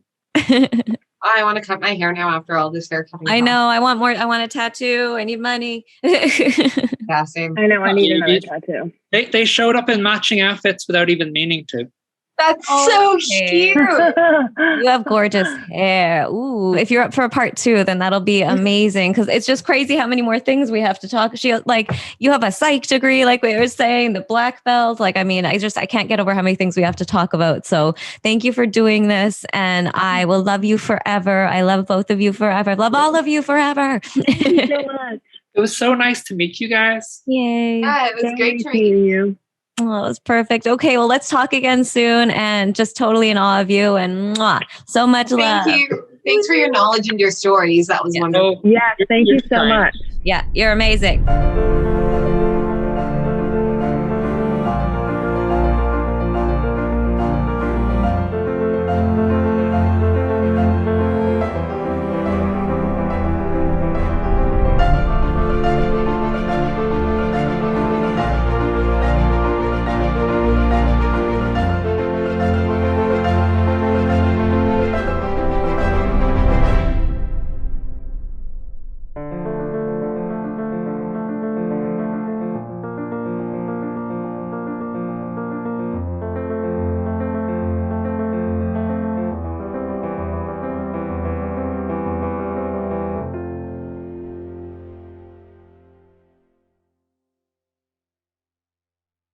I want to cut my hair now after all this hair cutting. I know. I want more. I want a tattoo. I need money. Yeah, same. I know. I need another tattoo. They showed up in matching outfits without even meaning to. That's so cute. You have gorgeous hair. Ooh, if you're up for a part 2, then that'll be amazing, because it's just crazy how many more things we have to talk. You have a psych degree, like we were saying, the black belt. Like, I mean, I can't get over how many things we have to talk about. So thank you for doing this, and I will love you forever. I love both of you forever. Love all of you forever. Thank you so much. It was so nice to meet you guys. Yay. Yeah, it was great to meet you. Oh, it was perfect. Okay, well, let's talk again soon, and just totally in awe of you, and so much love. Thank you. Thanks for your knowledge and your stories. That was wonderful. Yes, thank you so much. Yeah, you're amazing.